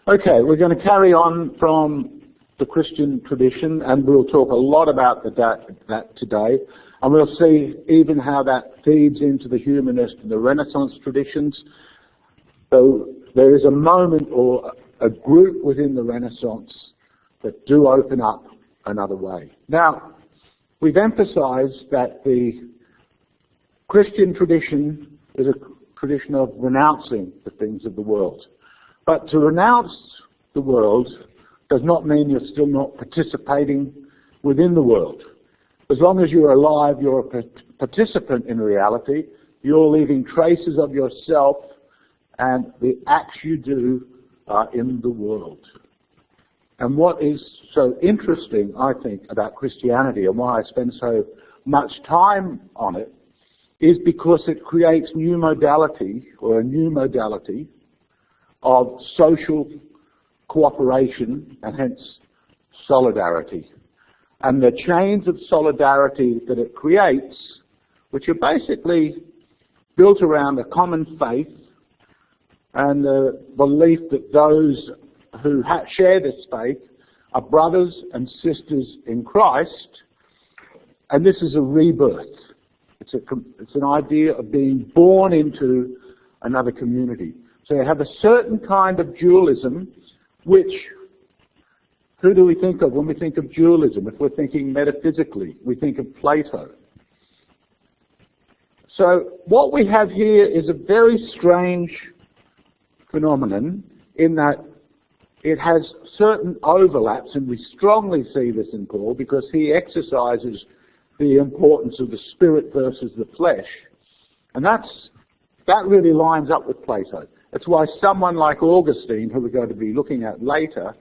Okay, we're going to carry on from the Christian tradition, and we'll talk a lot about that today, and we'll see even how that feeds into the humanist and the Renaissance traditions. So there is a moment or a group within the Renaissance that do open up another way. Now, we've emphasized that the Christian tradition is a tradition of renouncing the things of the world. But to renounce the world does not mean you're still not participating within the world. As long as you're alive, you're a participant in reality. You're leaving traces of yourself and the acts you do in the world. And what is so interesting, I think, about Christianity and why I spend so much time on it is because it creates new modality, or a new modality, of social cooperation and hence solidarity. And the chains of solidarity that it creates, which are basically built around a common faith and the belief that those who share this faith are brothers and sisters in Christ, and this is a rebirth. It's an idea of being born into another community. So you have a certain kind of dualism, which, who do we think of when we think of dualism? If we're thinking metaphysically, we think of Plato. So what we have here is a very strange phenomenon in that it has certain overlaps, and we strongly see this in Paul because he exercises the importance of the spirit versus the flesh. And that really lines up with Plato. That's why someone like Augustine, who we're going to be looking at later,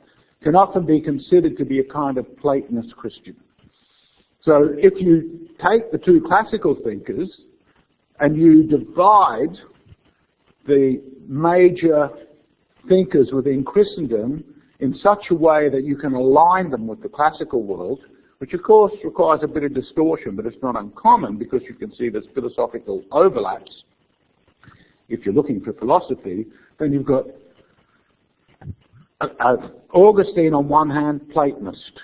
can often be considered to be a kind of Platonist Christian. So if you take the two classical thinkers and you divide the major thinkers within Christendom in such a way that you can align them with the classical world, which of course requires a bit of distortion, but it's not uncommon because you can see there's philosophical overlaps. If you're looking for philosophy, then you've got Augustine on one hand, Platonist.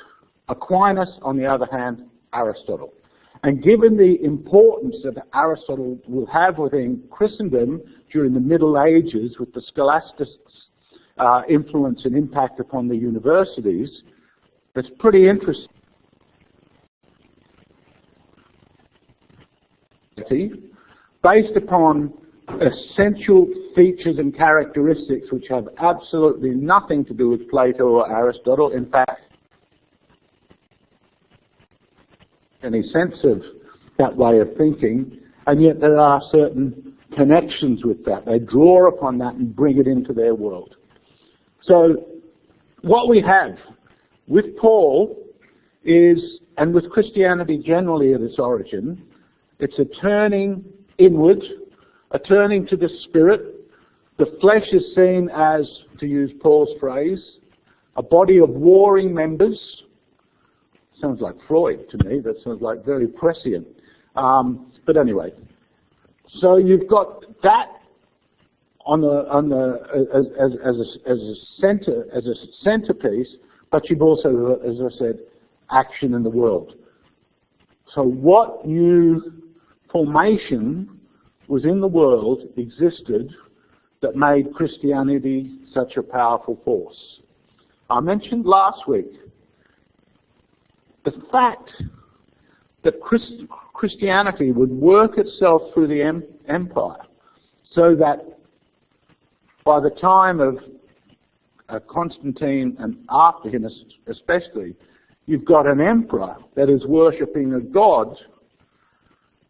Aquinas on the other hand, Aristotle. And given the importance that Aristotle will have within Christendom during the Middle Ages with the scholastics' influence and impact upon the universities, it's pretty interesting. Based upon essential features and characteristics which have absolutely nothing to do with Plato or Aristotle. In fact, any sense of that way of thinking, and yet there are certain connections with that. They draw upon that and bring it into their world. So what we have with Paul is, and with Christianity generally at its origin, it's a turning inward, a turning to the spirit. The flesh is seen as, to use Paul's phrase, a body of warring members. Sounds like Freud to me. That sounds like very prescient. But anyway, so you've got that as a centerpiece, but you've also, as I said, action in the world. So what new formation was in the world existed that made Christianity such a powerful force? I mentioned last week the fact that Christianity would work itself through the empire so that by the time of Constantine and after him especially, you've got an emperor that is worshipping a god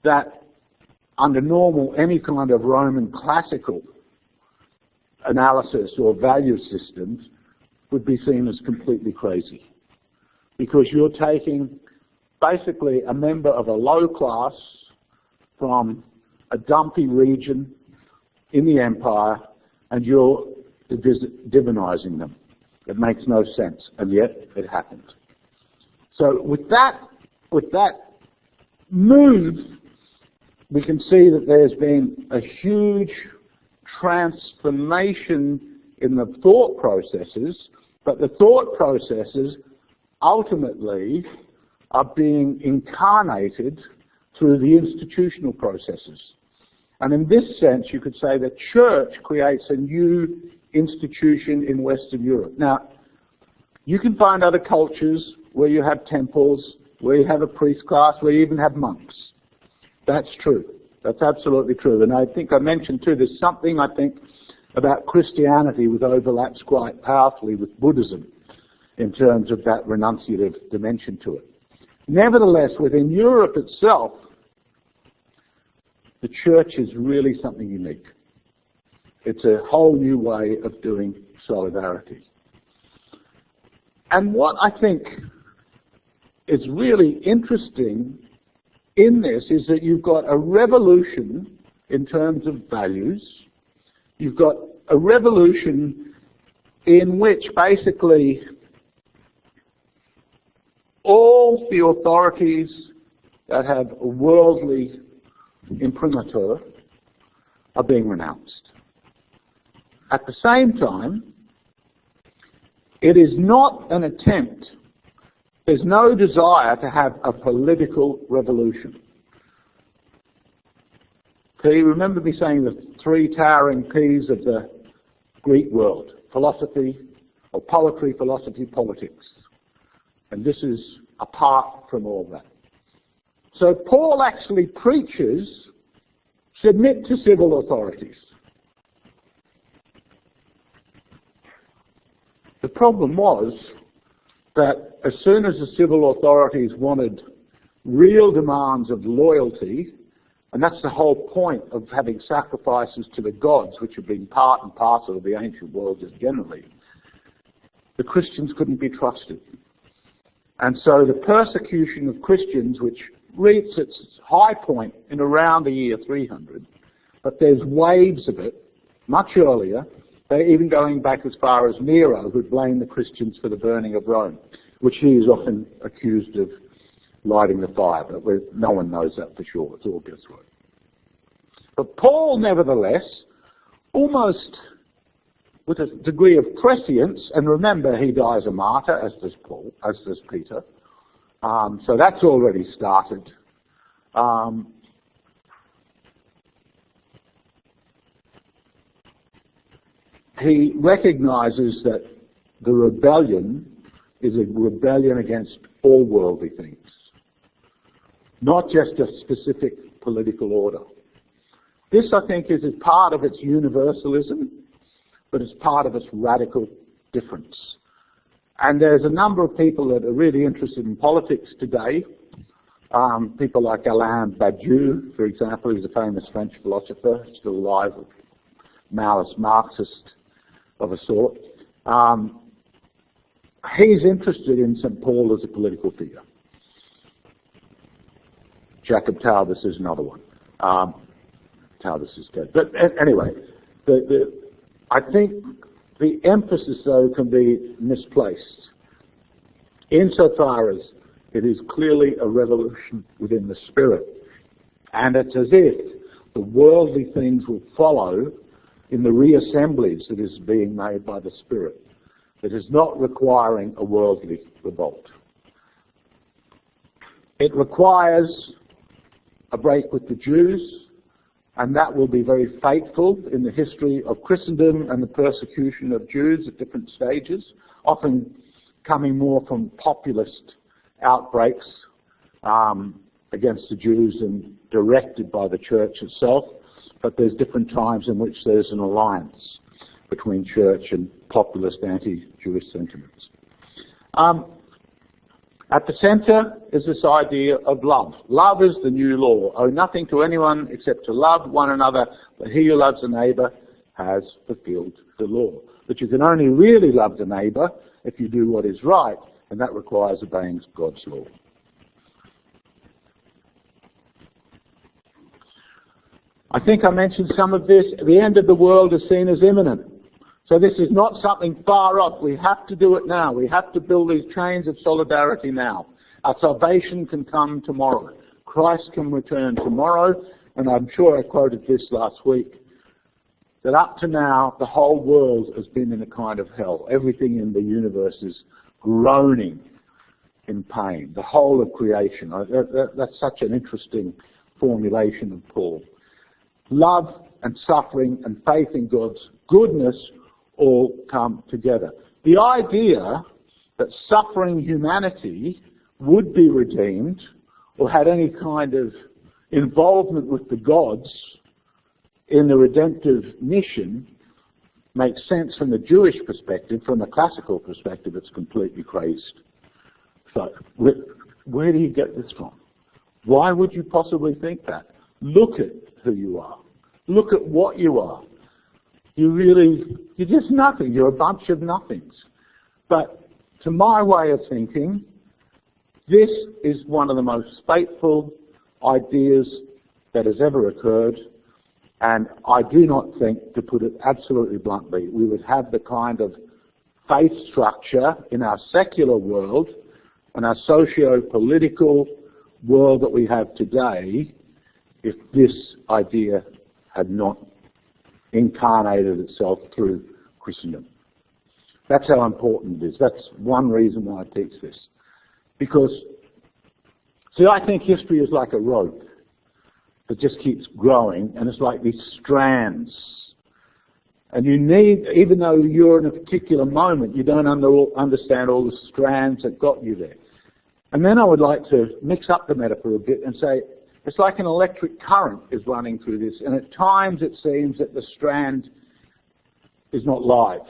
that under normal, any kind of Roman classical analysis or value systems would be seen as completely crazy. Because you're taking basically a member of a low class from a dumpy region in the empire and you're divinizing them. It makes no sense, and yet it happened. So with that move, we can see that there's been a huge transformation in the thought processes, but the thought processes ultimately are being incarnated through the institutional processes. And in this sense, you could say the church creates a new institution in Western Europe. Now, you can find other cultures where you have temples, where you have a priest class, where you even have monks. That's true. That's absolutely true. And I think I mentioned too, there's something, I think, about Christianity which overlaps quite powerfully with Buddhism in terms of that renunciative dimension to it. Nevertheless, within Europe itself, the church is really something unique. It's a whole new way of doing solidarity. And what I think is really interesting in this is that you've got a revolution in terms of values. You've got a revolution in which basically all the authorities that have a worldly imprimatur are being renounced. At the same time, it is not an attempt, there's no desire to have a political revolution. Okay, you remember me saying the three towering P's of the Greek world: philosophy, or poetry, philosophy, politics. And this is apart from all that. So Paul actually preaches, submit to civil authorities. The problem was that as soon as the civil authorities wanted real demands of loyalty, and that's the whole point of having sacrifices to the gods, which have been part and parcel of the ancient world just generally, the Christians couldn't be trusted. And so the persecution of Christians, which reached its high point in around the year 300, but there's waves of it much earlier. They're even going back as far as Nero, who blamed the Christians for the burning of Rome, which he is often accused of lighting the fire, but no one knows that for sure. It's all guesswork. But Paul, nevertheless, almost with a degree of prescience, and remember, he dies a martyr, as does Paul, as does Peter. So that's already started. He recognizes that the rebellion is a rebellion against all worldly things, not just a specific political order. This, I think, is a part of its universalism, but it's part of its radical difference. And there's a number of people that are really interested in politics today. People like Alain Badiou, for example, who's a famous French philosopher, still alive, Maoist Marxist of a sort. He's interested in St. Paul as a political figure. Jacob Taubes is another one. Taubes is dead. But anyway, I think the emphasis, though, can be misplaced insofar as it is clearly a revolution within the spirit. And it's as if the worldly things will follow in the reassemblies that is being made by the Spirit. It is not requiring a worldly revolt. It requires a break with the Jews, and that will be very fateful in the history of Christendom and the persecution of Jews at different stages, often coming more from populist outbreaks against the Jews and directed by the church itself. But there's different times in which there's an alliance between church and populist anti-Jewish sentiments. At the centre is this idea of love. Love is the new law. Owe nothing to anyone except to love one another, but he who loves a neighbour has fulfilled the law. But you can only really love the neighbour if you do what is right, and that requires obeying God's law. I think I mentioned some of this. The end of the world is seen as imminent. So this is not something far off. We have to do it now. We have to build these chains of solidarity now. Our salvation can come tomorrow. Christ can return tomorrow. And I'm sure I quoted this last week. that up to now the whole world has been in a kind of hell. Everything in the universe is groaning in pain, the whole of creation. That's such an interesting formulation of Paul. Love and suffering and faith in God's goodness all come together. The idea that suffering humanity would be redeemed or had any kind of involvement with the gods in the redemptive mission makes sense from the Jewish perspective. From a classical perspective, it's completely crazed. So, where do you get this from? Why would you possibly think that? Look at who you are. Look at what you are. You're just nothing. You're a bunch of nothings. But to my way of thinking, this is one of the most fateful ideas that has ever occurred. And I do not think, to put it absolutely bluntly, we would have the kind of faith structure in our secular world and our socio-political world that we have today if this idea had not incarnated itself through Christendom. That's how important it is. That's one reason why I teach this. Because, see, I think history is like a rope that just keeps growing, and it's like these strands. And you need, even though you're in a particular moment, you don't understand all the strands that got you there. And then I would like to mix up the metaphor a bit and say, it's like an electric current is running through this, and at times it seems that the strand is not live.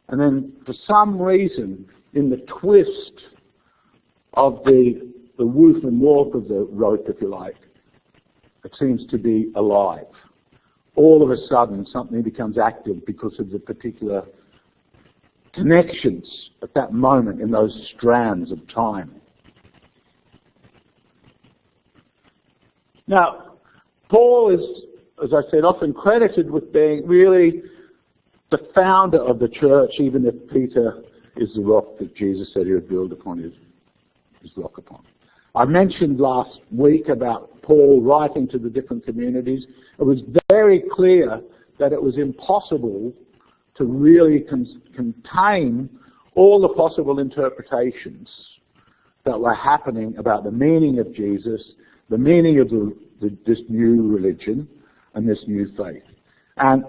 And then for some reason, in the twist of the woof and warp of the rope, if you like, it seems to be alive. All of a sudden, something becomes active because of the particular connections at that moment in those strands of time. Now, Paul is, as I said, often credited with being really the founder of the church, even if Peter is the rock that Jesus said he would build upon his rock upon. I mentioned last week about Paul writing to the different communities. It was very clear that it was impossible to really contain all the possible interpretations that were happening about the meaning of Jesus, the meaning of this new religion and this new faith. And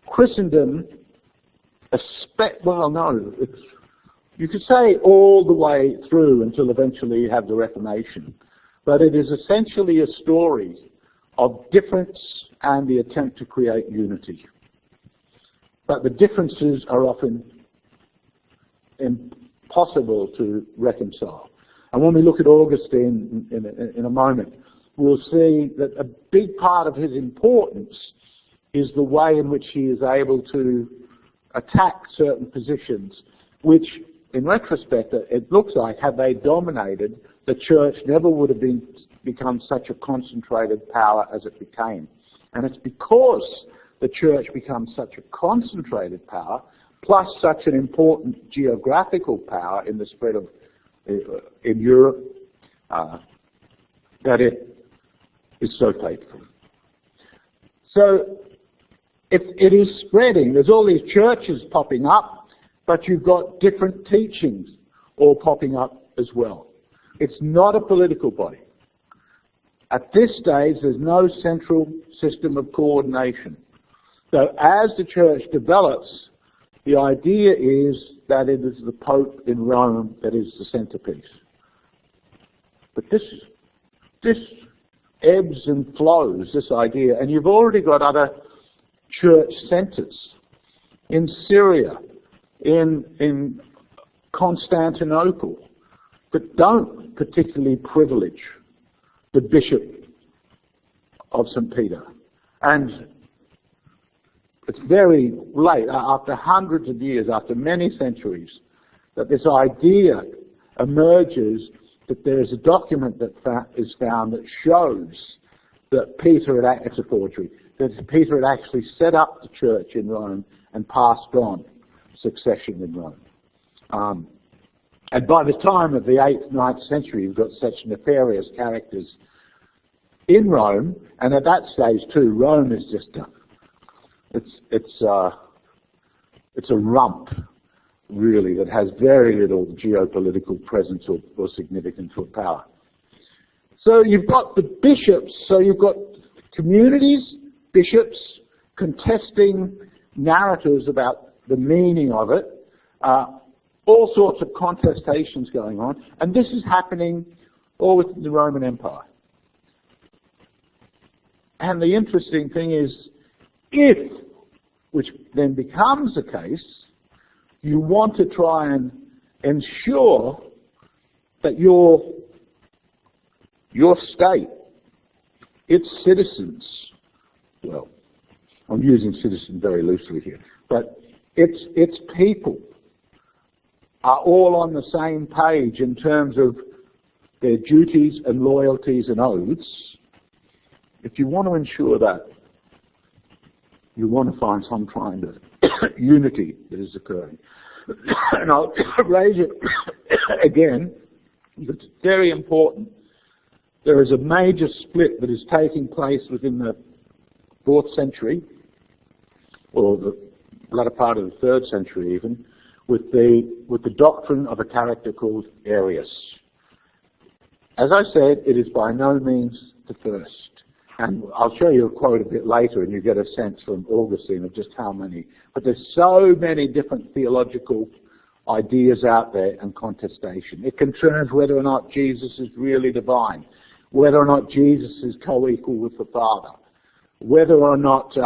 Christendom, you could say all the way through until eventually you have the Reformation, but it is essentially a story of difference and the attempt to create unity. But the differences are often impossible to reconcile. And when we look at Augustine in a moment, we'll see that a big part of his importance is the way in which he is able to attack certain positions, which, in retrospect, it looks like, had they dominated, the church never would have become such a concentrated power as it became. And it's because the church becomes such a concentrated power, plus such an important geographical power in the spread of in Europe, that it is so faithful. So it is spreading. There's all these churches popping up, but you've got different teachings all popping up as well. It's not a political body. At this stage, there's no central system of coordination. So as the church develops, the idea is that it is the Pope in Rome that is the centerpiece. But this ebbs and flows, this idea, and you've already got other church centers in Syria, in Constantinople, that don't particularly privilege the Bishop of St. Peter. And it's very late, after hundreds of years, after many centuries, that this idea emerges that there is a document that is found that shows that Peter it's a forgery, that Peter had actually set up the church in Rome and passed on succession in Rome. And by the time of the 8th, 9th century, you've got such nefarious characters in Rome, and at that stage too, Rome is just it's a rump, really, that has very little geopolitical presence or significance or power. So you've got the bishops, so you've got communities, bishops, contesting narratives about the meaning of it, all sorts of contestations going on, and this is happening all within the Roman Empire. And the interesting thing is, if, which then becomes the case, you want to try and ensure that your state, its citizens, well, I'm using citizen very loosely here, but its people are all on the same page in terms of their duties and loyalties and oaths. If you want to ensure that, you want to find some kind of unity that is occurring. And I'll raise it again, because it's very important. There is a major split that is taking place within the 4th century, or the latter part of the 3rd century even, with the doctrine of a character called Arius. As I said, it is by no means the first. And I'll show you a quote a bit later and you get a sense from Augustine of just how many. But there's so many different theological ideas out there and contestation. It concerns whether or not Jesus is really divine, whether or not Jesus is co-equal with the Father, whether or not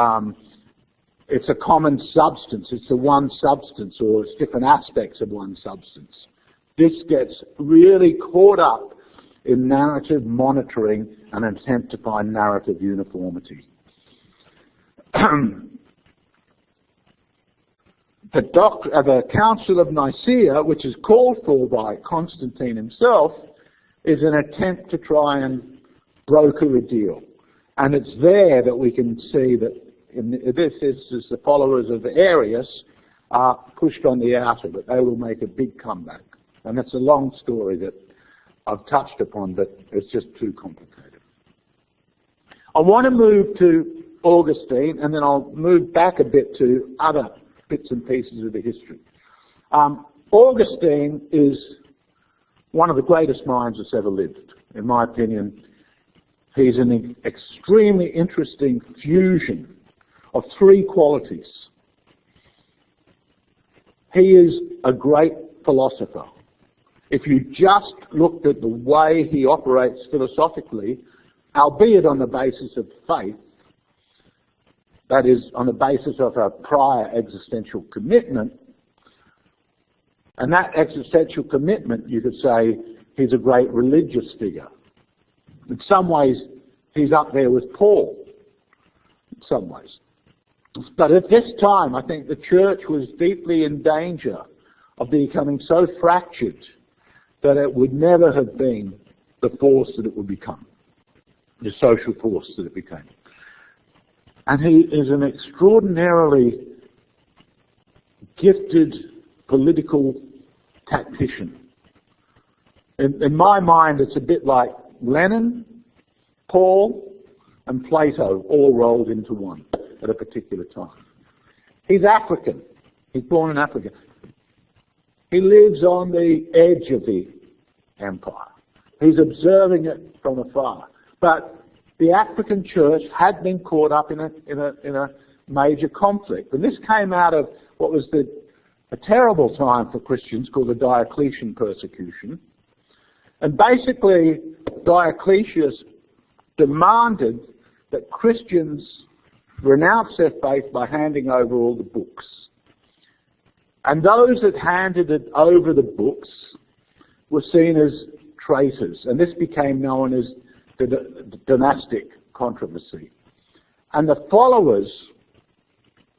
it's a common substance, it's the one substance, or it's different aspects of one substance. This gets really caught up in narrative monitoring and an attempt to find narrative uniformity. The Council of Nicaea, which is called for by Constantine himself, is an attempt to try and broker a deal. And it's there that we can see that in this instance the followers of Arius are pushed on the outer, but they will make a big comeback. And that's a long story that I've touched upon, but it's just too complicated. I want to move to Augustine, and then I'll move back a bit to other bits and pieces of the history. Augustine is one of the greatest minds that's ever lived. In my opinion, he's an extremely interesting fusion of three qualities. He is a great philosopher. If you just looked at the way he operates philosophically, albeit on the basis of faith, that is, on the basis of a prior existential commitment, and that existential commitment, you could say, he's a great religious figure. In some ways, he's up there with Paul, in some ways. But at this time, I think the church was deeply in danger of becoming so fractured that it would never have been the force that it would become, the social force that it became. And he is an extraordinarily gifted political tactician. In my mind, it's a bit like Lenin, Paul, and Plato all rolled into one at a particular time. He's African. He's born in Africa. He lives on the edge of the empire. He's observing it from afar. But the African church had been caught up in a major conflict. And this came out of what was a terrible time for Christians called the Diocletian persecution. And basically, Diocletius demanded that Christians renounce their faith by handing over all the books. And those that handed it over the books were seen as traitors. And this became known as the dynastic controversy. And the followers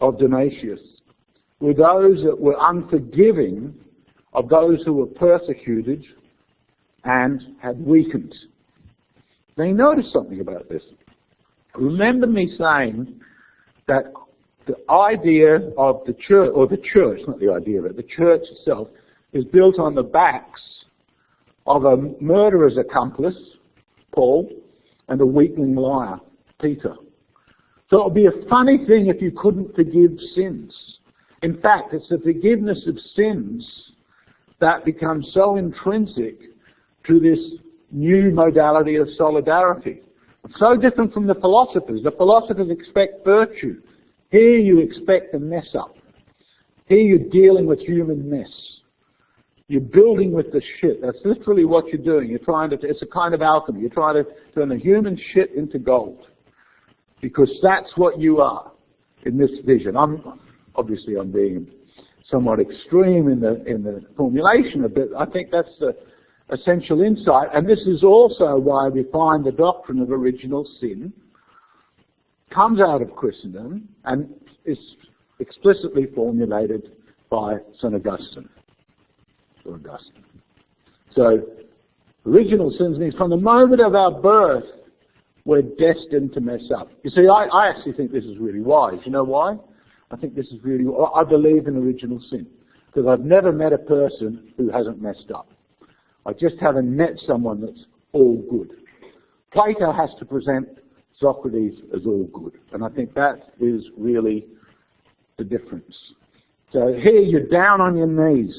of Donatius were those that were unforgiving of those who were persecuted and had weakened. Now you notice something about this. Remember me saying that the idea of the church, or the church, not the idea of it, the church itself is built on the backs of a murderer's accomplice, Paul, and the weakling liar, Peter. So it would be a funny thing if you couldn't forgive sins. In fact, it's the forgiveness of sins that becomes so intrinsic to this new modality of solidarity. It's so different from the philosophers. The philosophers expect virtue. Here you expect a mess up. Here you're dealing with human mess. You're building with the shit. That's literally what you're doing. You're trying to, it's a kind of alchemy. You're trying to turn the human shit into gold. Because that's what you are in this vision. I'm being somewhat extreme in the formulation of it. I think that's the essential insight. And this is also why we find the doctrine of original sin comes out of Christendom and is explicitly formulated by St. Augustine. So, original sins means from the moment of our birth, we're destined to mess up. You see, I actually think this is really wise. You know why? I think this is really, I believe in original sin. Because I've never met a person who hasn't messed up. I just haven't met someone that's all good. Plato has to present Socrates as all good. And I think that is really the difference. So here you're down on your knees.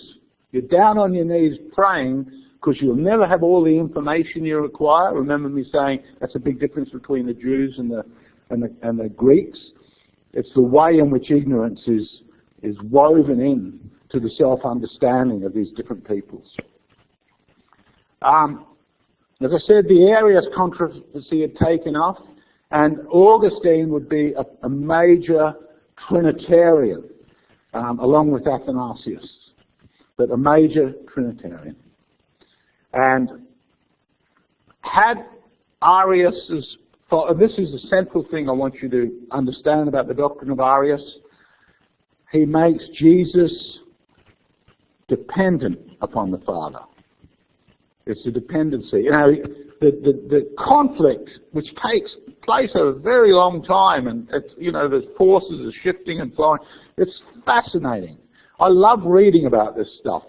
You're down on your knees praying because you'll never have all the information you require. Remember me saying that's a big difference between the Jews and the Greeks. It's the way in which ignorance is woven in to the self-understanding of these different peoples. As I said, the Arius controversy had taken off, and Augustine would be a major Trinitarian, along with Athanasius, but a major Trinitarian. And had Arius's, this is the central thing I want you to understand about the doctrine of Arius, he makes Jesus dependent upon the Father. It's a dependency. You know, the conflict, which takes place over a very long time, and it's, you know, the forces are shifting and flowing. It's fascinating. I love reading about this stuff.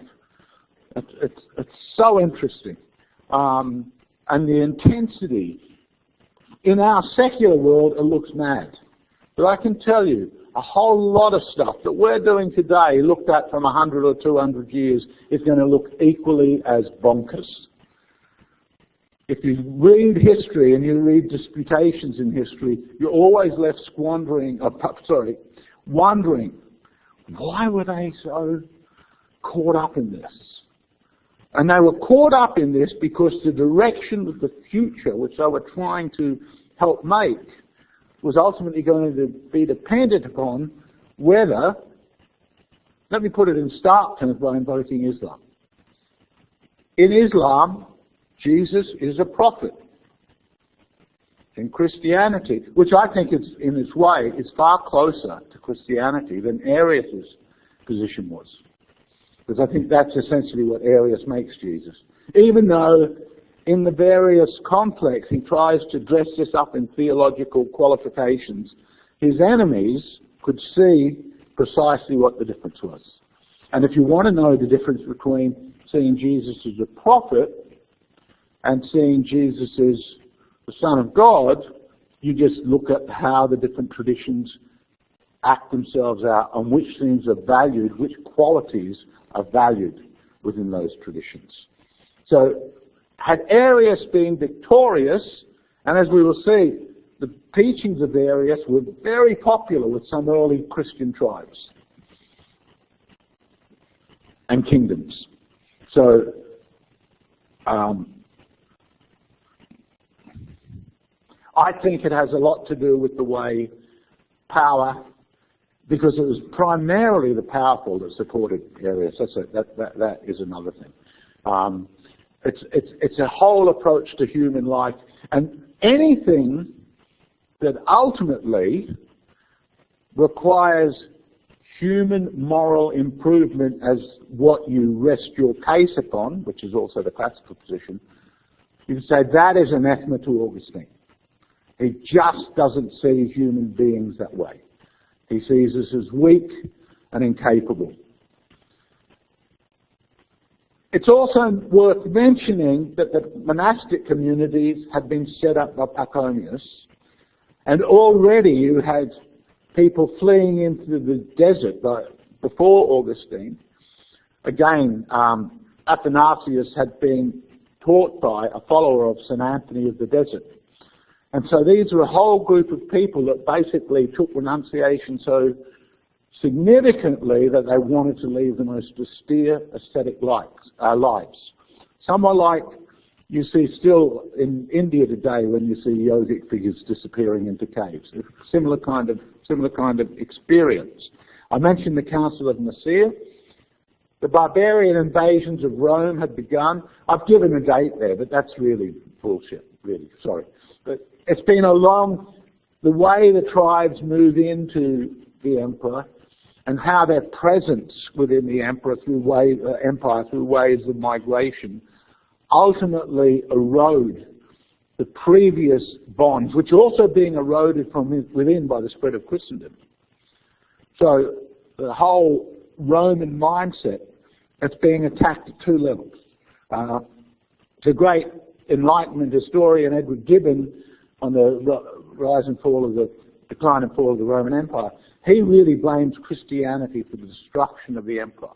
It's so interesting. And the intensity. In our secular world, it looks mad. But I can tell you, a whole lot of stuff that we're doing today, looked at from 100 or 200 years, is going to look equally as bonkers. If you read history and you read disputations in history, you're always left wondering, why were they so caught up in this? And they were caught up in this because the direction of the future, which they were trying to help make, was ultimately going to be dependent upon whether, let me put it in stark terms by invoking Islam. In Islam, Jesus is a prophet. In Christianity, which I think is, in its way, is far closer to Christianity than Arius' position was. Because I think that's essentially what Arius makes Jesus. Even though in the various conflicts he tries to dress this up in theological qualifications, his enemies could see precisely what the difference was. And if you want to know the difference between seeing Jesus as a prophet and seeing Jesus as the Son of God, you just look at how the different traditions act themselves out and which things are valued, which qualities are valued within those traditions. So, had Arius been victorious, and as we will see, the teachings of Arius were very popular with some early Christian tribes and kingdoms. So, I think it has a lot to do with the way power, because it was primarily the powerful that supported Arius. That is another thing. It's a whole approach to human life, and anything that ultimately requires human moral improvement as what you rest your case upon, which is also the classical position, you can say that is anathema to Augustine. He just doesn't see human beings that way. He sees us as weak and incapable. It's also worth mentioning that the monastic communities had been set up by Pachomius, and already you had people fleeing into the desert before Augustine. Again, Athanasius had been taught by a follower of St. Anthony of the Desert. And so these are a whole group of people that basically took renunciation so significantly that they wanted to lead the most austere, ascetic lives. Somewhat like you see still in India today when you see yogic figures disappearing into caves. Similar kind of experience. I mentioned the Council of Nicaea. The barbarian invasions of Rome had begun. I've given a date there, but that's really bullshit, really, sorry. But it's been the way the tribes move into the emperor and how their presence within the empire through waves of migration ultimately erode the previous bonds, which are also being eroded from within by the spread of Christendom. So the whole Roman mindset, it's being attacked at two levels. The great Enlightenment historian Edward Gibbon, on the decline and fall of the Roman Empire, he really blames Christianity for the destruction of the empire.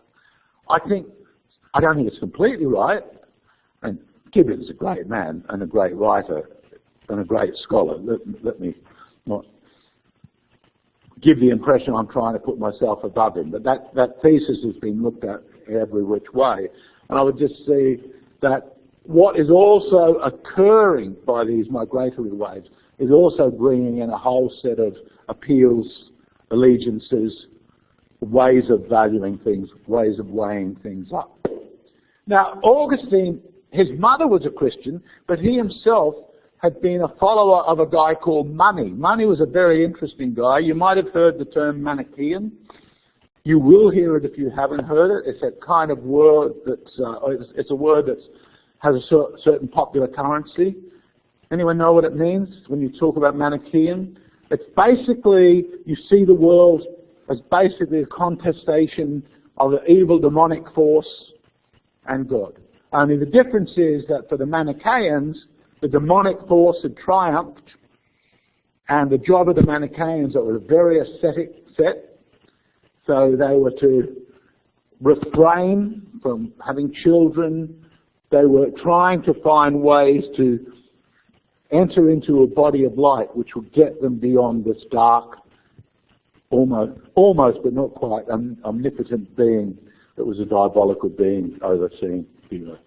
I don't think it's completely right, and Gibbon's a great man and a great writer and a great scholar. Let me not give the impression I'm trying to put myself above him, but that thesis has been looked at every which way. And I would just say that what is also occurring by these migratory waves is also bringing in a whole set of appeals, allegiances, ways of valuing things, ways of weighing things up. Now, Augustine, his mother was a Christian, but he himself had been a follower of a guy called Mani. Mani was a very interesting guy. You might have heard the term Manichaean. You will hear it if you haven't heard it. It's a kind of word it's a word that has a certain popular currency. Anyone know what it means when you talk about Manichaean? It's basically, you see the world as basically a contestation of the evil demonic force and God. Only the difference is that for the Manichaeans, the demonic force had triumphed, and the job of the Manichaeans, it was a very ascetic set, so they were to refrain from having children. They were trying to find ways to enter into a body of light which would get them beyond this dark, almost but not quite, omnipotent being that was a diabolical being overseeing the earth.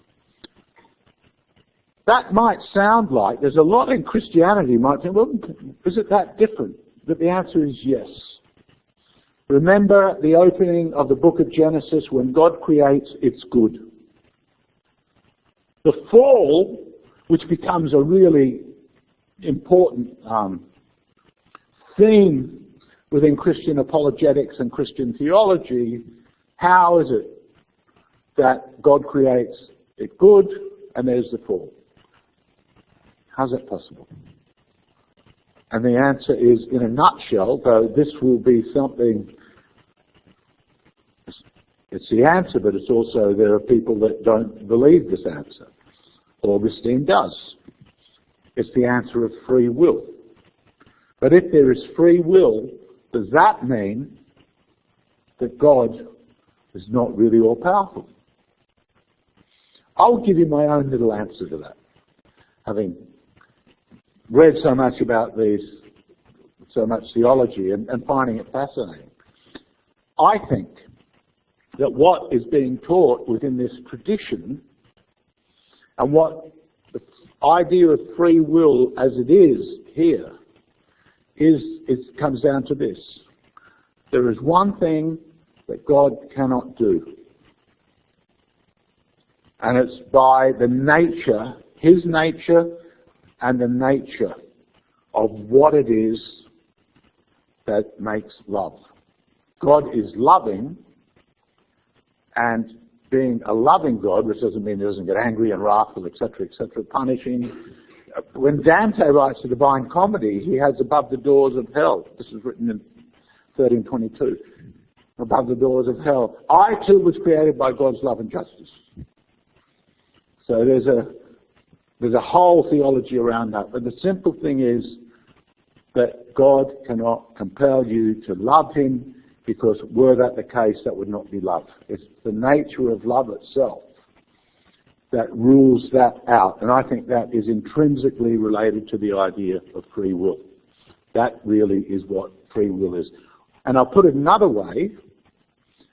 That might sound like, there's a lot in Christianity you might think, well, is it that different? But the answer is yes. Remember the opening of the book of Genesis, when God creates, it's good. The fall, which becomes a really important theme within Christian apologetics and Christian theology, how is it that God creates it good and there's the fall? How's that possible? And the answer is, in a nutshell, though this will be something, it's the answer, but it's also, there are people that don't believe this answer. Augustine does. It's the answer of free will. But if there is free will, does that mean that God is not really all-powerful? I'll give you my own little answer to that, having read so much about so much theology and finding it fascinating. I think that what is being taught within this tradition, and what the idea of free will as it is here, it comes down to this. There is one thing that God cannot do, and it's by the nature, his nature, and the nature of what it is that makes love. God is loving, and being a loving God, which doesn't mean he doesn't get angry and wrathful, etc., punishing. When Dante writes the Divine Comedy, he has above the doors of hell, this is written in 1322, above the doors of hell, I too was created by God's love and justice. So there's a whole theology around that. But the simple thing is that God cannot compel you to love him, because were that the case, that would not be love. It's the nature of love itself that rules that out. And I think that is intrinsically related to the idea of free will. That really is what free will is. And I'll put it another way.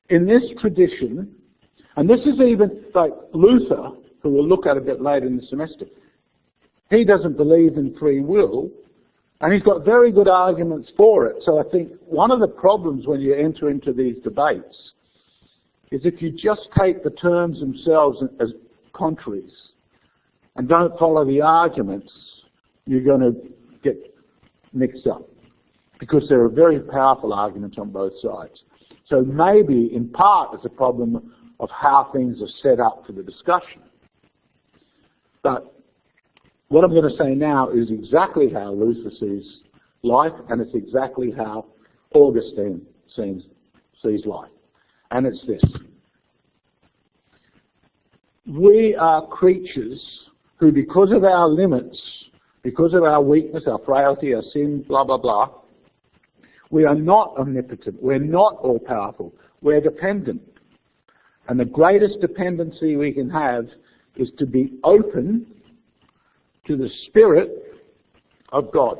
In this tradition, and this is even like Luther, who we'll look at a bit later in the semester, he doesn't believe in free will, and he's got very good arguments for it. So I think one of the problems when you enter into these debates is if you just take the terms themselves as contraries and don't follow the arguments, you're going to get mixed up, because there are very powerful arguments on both sides. So maybe in part it's a problem of how things are set up for the discussion. But what I'm going to say now is exactly how Luther sees life, and it's exactly how Augustine sees life. And it's this. We are creatures who, because of our limits, because of our weakness, our frailty, our sin, blah, blah, blah, we are not omnipotent. We're not all-powerful. We're dependent. And the greatest dependency we can have is to be open to the Spirit of God.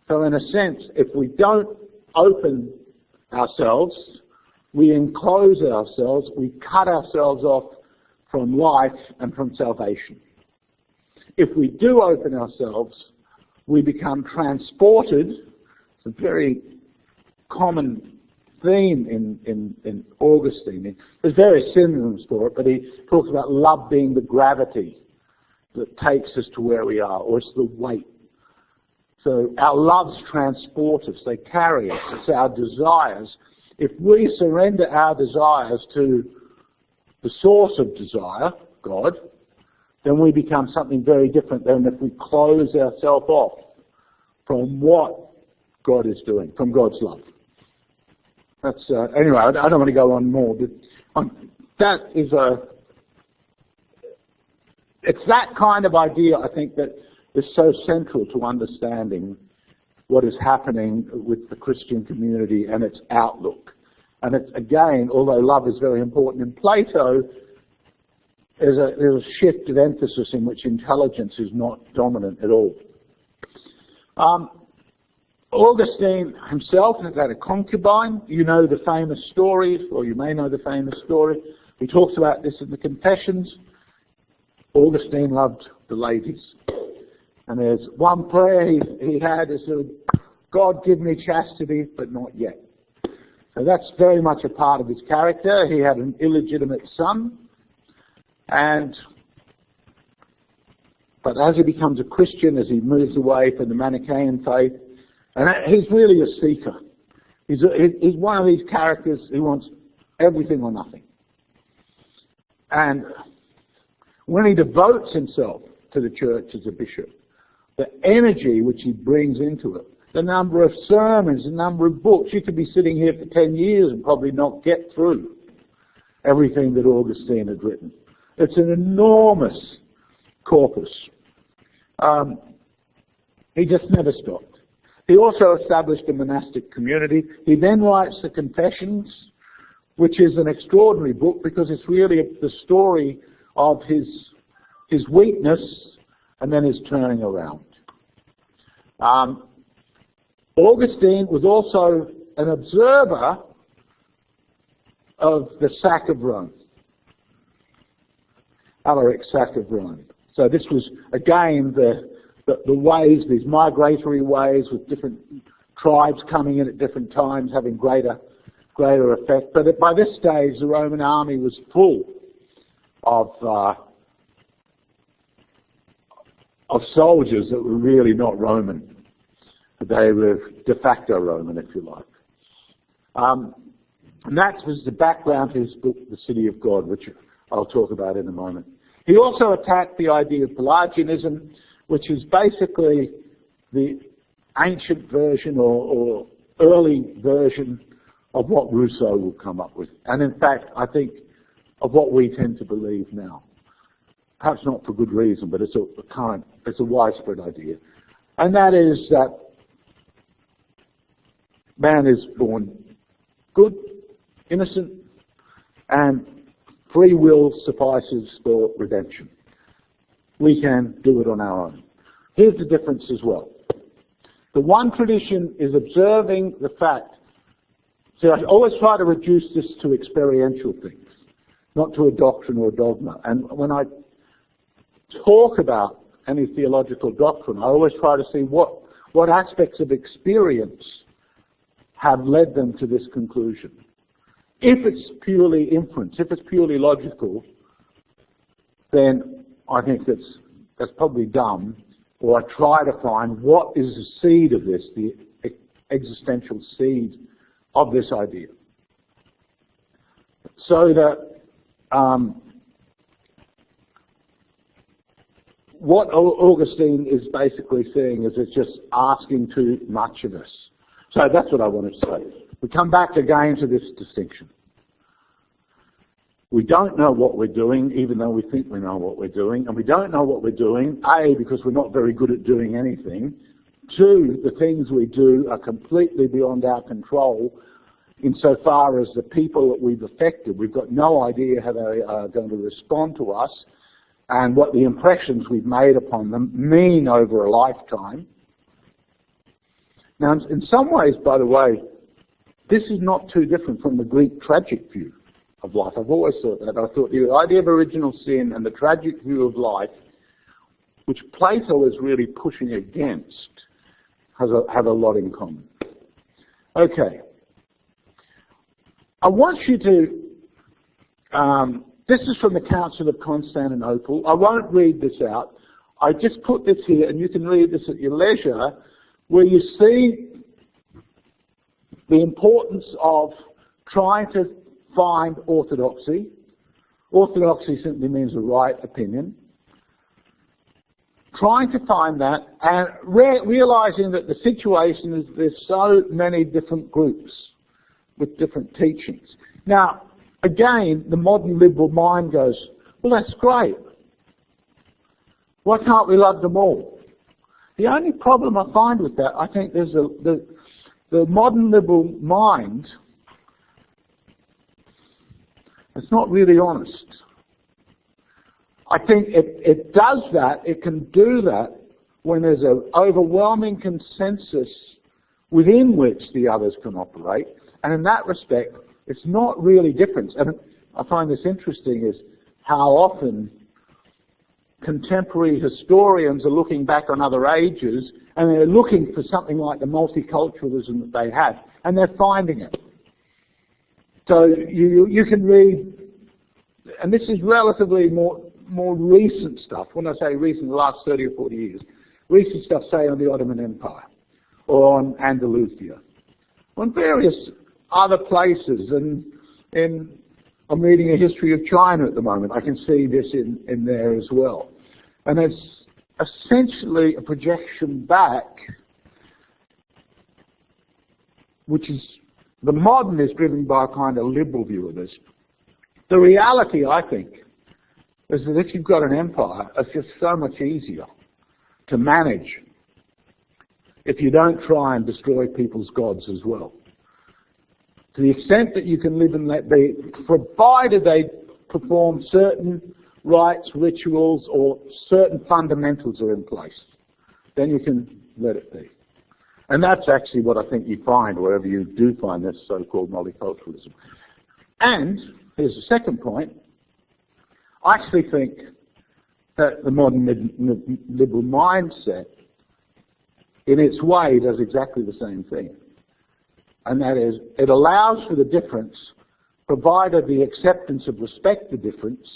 So in a sense, if we don't open ourselves, we enclose ourselves, we cut ourselves off from life and from salvation. If we do open ourselves, we become transported. It's a very common theme in Augustine. There's various synonyms for it, but he talks about love being the gravity that takes us to where we are, or it's the weight. So our loves transport us, they carry us, it's our desires. If we surrender our desires to the source of desire, God, then we become something very different than if we close ourselves off from what God is doing, from God's love. That's anyway, I don't want to go on more, but that is it's that kind of idea, I think, that is so central to understanding what is happening with the Christian community and its outlook. And it's, again, although love is very important in Plato, there's a shift of emphasis in which intelligence is not dominant at all. Augustine himself had a concubine. You know the famous story, or you may know the famous story. He talks about this in the Confessions. Augustine loved the ladies. And there's one prayer he had is, God give me chastity, but not yet. So that's very much a part of his character. He had an illegitimate son. But as he becomes a Christian, as he moves away from the Manichaean faith, and he's really a seeker. He's one of these characters who wants everything or nothing. And when he devotes himself to the church as a bishop, the energy which he brings into it, the number of sermons, the number of books, you could be sitting here for 10 years and probably not get through everything that Augustine had written. It's an enormous corpus. He just never stopped. He also established a monastic community. He then writes the Confessions, which is an extraordinary book because it's really the story of his weakness and then his turning around. Augustine was also an observer of the sack of Rome, Alaric sack of Rome. So this was, again, the ways, these migratory ways with different tribes coming in at different times, having greater effect. But by this stage, the Roman army was full of soldiers that were really not Roman. They were de facto Roman, if you like. And that was the background to his book, The City of God, which I'll talk about in a moment. He also attacked the idea of Pelagianism, which is basically the ancient version or early version of what Rousseau will come up with. And in fact, I think, of what we tend to believe now. perhaps not for good reason, but it's a widespread idea. And that is that man is born good, innocent, and free will suffices for redemption. We can do it on our own. Here's the difference as well. The one tradition is observing the fact. So I always try to reduce this to experiential things, not to a doctrine or a dogma. And when I talk about any theological doctrine, I always try to see what aspects of experience have led them to this conclusion. If it's purely inference, if it's purely logical, then I think that's probably dumb. Or I try to find what is the seed of this, the existential seed of this idea. So that what Augustine is basically saying is it's just asking too much of us. So that's what I wanted to say. We come back again to this distinction. We don't know what we're doing, even though we think we know what we're doing. And we don't know what we're doing, A, because we're not very good at doing anything. Two, the things we do are completely beyond our control insofar as the people that we've affected, we've got no idea how they are going to respond to us and what the impressions we've made upon them mean over a lifetime. Now, in some ways, by the way, this is not too different from the Greek tragic view of life. I've always thought that. I thought the idea of original sin and the tragic view of life, which Plato is really pushing against, have a lot in common. Okay. I want you to, this is from the Council of Constantinople. I won't read this out. I just put this here, and you can read this at your leisure, where you see the importance of trying to find orthodoxy. Orthodoxy simply means a right opinion. Trying to find that and realizing that the situation is there's so many different groups with different teachings. Now, again, the modern liberal mind goes, well, that's great. Why can't we love them all? The only problem I find with that, I think there's the modern liberal mind, it's not really honest. I think it does that, it can do that when there's an overwhelming consensus within which the others can operate. And in that respect, it's not really different. And I find this interesting is how often contemporary historians are looking back on other ages and they're looking for something like the multiculturalism that they have, and they're finding it. So you can read, and this is relatively more recent stuff. When I say recent, the last 30 or 40 years, recent stuff, say, on the Ottoman Empire or on Andalusia, on various other places, and I'm reading a history of China at the moment. I can see this in there as well. And it's essentially a projection back, which is, the modern is driven by a kind of liberal view of this. The reality, I think, is that if you've got an empire, it's just so much easier to manage if you don't try and destroy people's gods as well. To the extent that you can live and let be, provided they perform certain rites, rituals, or certain fundamentals are in place, then you can let it be. And that's actually what I think you find wherever you do find this so-called multiculturalism. And here's the second point. I actually think that the modern liberal mindset, in its way, does exactly the same thing. And that is, it allows for the difference, provided the acceptance of respect to difference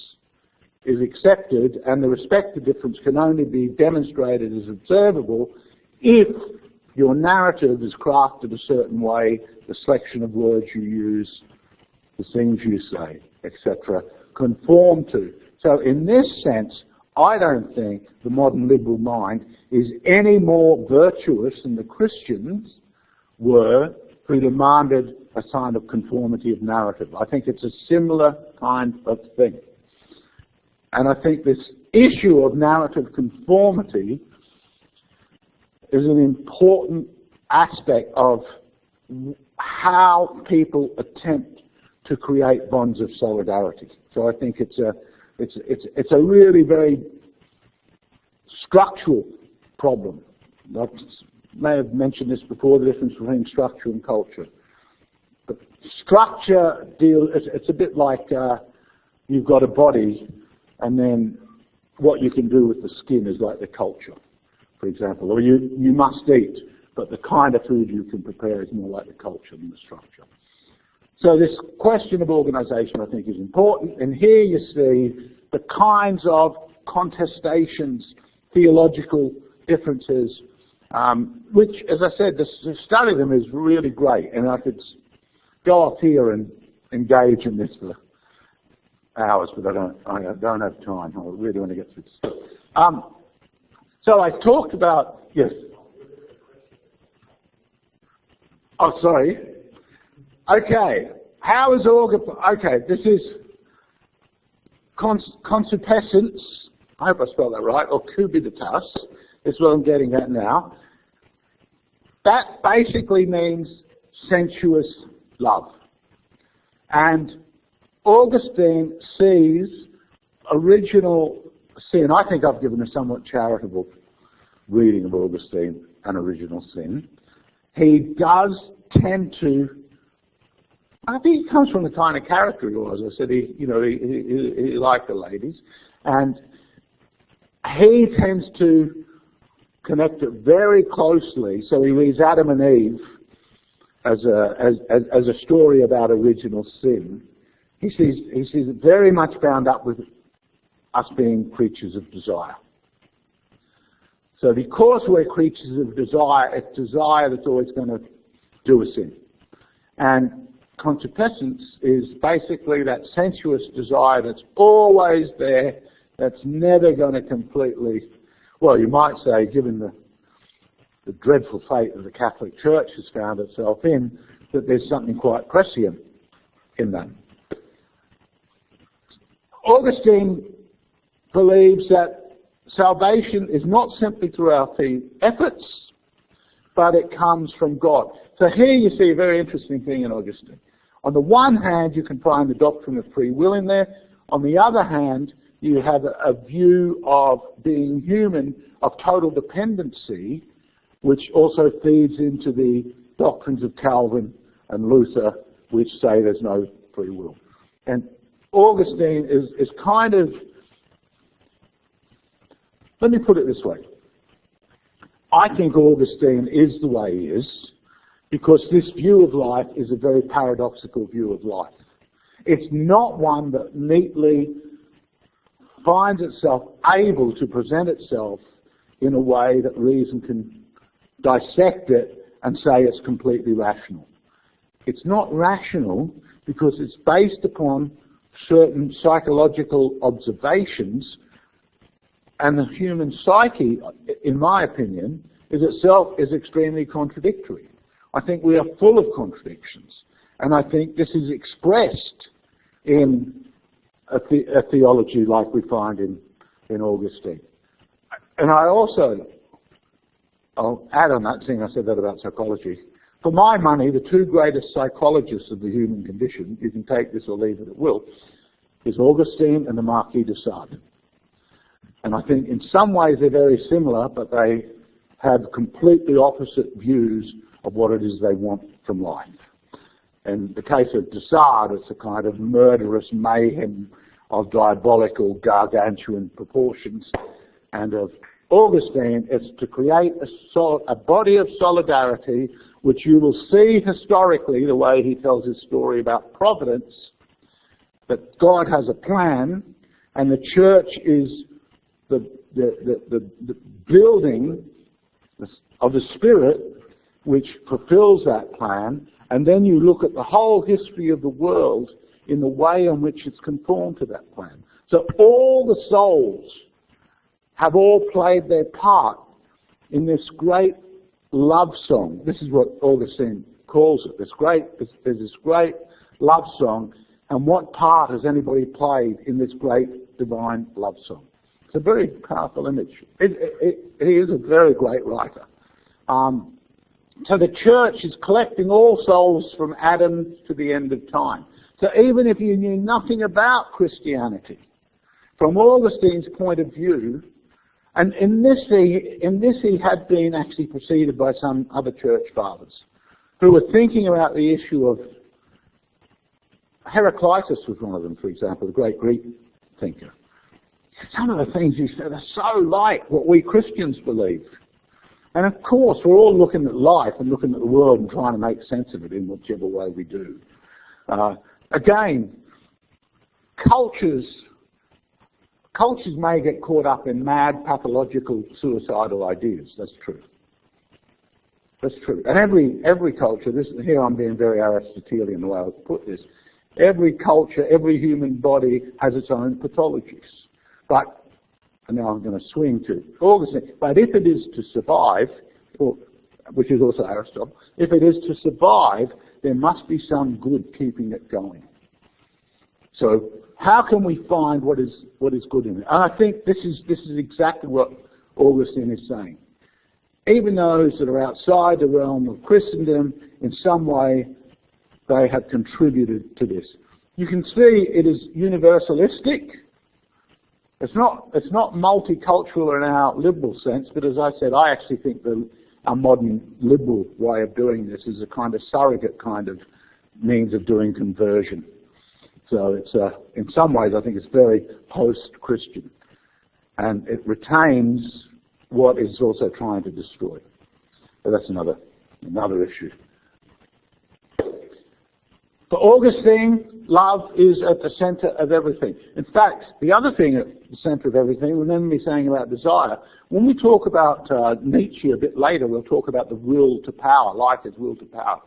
is accepted, and the respect to difference can only be demonstrated as observable if your narrative is crafted a certain way, the selection of words you use, the things you say, etc., conform to. So in this sense, I don't think the modern liberal mind is any more virtuous than the Christians were, who demanded a kind of conformity of narrative. I think it's a similar kind of thing. And I think this issue of narrative conformity is an important aspect of how people attempt to create bonds of solidarity. So I think it's a really very structural problem. I may have mentioned this before, the difference between structure and culture. But structure it's a bit like you've got a body, and then what you can do with the skin is like the culture, for example. Or you must eat, but the kind of food you can prepare is more like the culture than the structure. So this question of organisation, I think, is important. And here you see the kinds of contestations, theological differences, which, as I said, to study them is really great. And I could go off here and engage in this for hours, but I don't have time. I really want to get through this. So I talked about, yes. Oh, sorry. Okay. How is okay, this is concupiscence. I hope I spelled that right, or cubiditas. Is what I'm getting at now. That basically means sensuous love. And Augustine sees original sin. I think I've given a somewhat charitable reading of Augustine and original sin. He does tend to, I think he comes from the kind of character he was. I said he liked the ladies, and he tends to connect it very closely. So he reads Adam and Eve as a story about original sin. He sees it very much bound up with us being creatures of desire. So because we're creatures of desire, it's desire that's always going to do us in. And concupiscence is basically that sensuous desire that's always there, that's never going to completely, well, you might say, given the dreadful fate that the Catholic Church has found itself in, that there's something quite prescient in that. Augustine believes that salvation is not simply through our efforts, but it comes from God. So here you see a very interesting thing in Augustine. On the one hand, you can find the doctrine of free will in there. On the other hand, you have a view of being human, of total dependency, which also feeds into the doctrines of Calvin and Luther, which say there's no free will. And Augustine is kind of, let me put it this way. I think Augustine is the way he is because this view of life is a very paradoxical view of life. It's not one that neatly finds itself able to present itself in a way that reason can dissect it and say it's completely rational. It's not rational because it's based upon certain psychological observations, and the human psyche, in my opinion, is itself is extremely contradictory. I think we are full of contradictions, and I think this is expressed in a theology like we find in Augustine. And I'll add on that, seeing I said that about psychology. For my money, the two greatest psychologists of the human condition, you can take this or leave it at will, is Augustine and the Marquis de Sade. And I think in some ways they're very similar, but they have completely opposite views of what it is they want from life. In the case of de Sade, it's a kind of murderous mayhem of diabolical gargantuan proportions. And of Augustine, it's to create a body of solidarity, which you will see historically, the way he tells his story about providence, that God has a plan, and the church is the building of the Spirit which fulfills that plan, and then you look at the whole history of the world in the way in which it's conformed to that plan. So all the souls have all played their part in this great love song. This is what Augustine calls it. There's this great love song And what part has anybody played in this great divine love song? It's a very powerful image. He is a very great writer. So the church is collecting all souls from Adam to the end of time. So even if you knew nothing about Christianity, from Augustine's point of view, and in this he had been actually preceded by some other church fathers who were thinking about the issue of, Heraclitus was one of them, for example, the great Greek thinker. Some of the things he said are so like what we Christians believe. And of course, we're all looking at life and looking at the world and trying to make sense of it in whichever way we do. Again, cultures may get caught up in mad, pathological, suicidal ideas. That's true. That's true. And every culture, here I'm being very Aristotelian the way I put this, every culture, every human body has its own pathologies. But, and now I'm going to swing to Augustine, but if it is to survive, which is also Aristotle, if it is to survive, there must be some good keeping it going. So how can we find what is good in it? And I think this is exactly what Augustine is saying. Even those that are outside the realm of Christendom, in some way, they have contributed to this. You can see it is universalistic. It's not multicultural in our liberal sense, but as I said, I actually think our modern liberal way of doing this is a kind of surrogate kind of means of doing conversion. So it's in some ways I think it's very post-Christian, and it retains what is also trying to destroy. But that's another issue. For Augustine, love is at the centre of everything. In fact, the other thing at the centre of everything, remember me saying about desire, when we talk about Nietzsche a bit later, we'll talk about the will to power, life is will to power.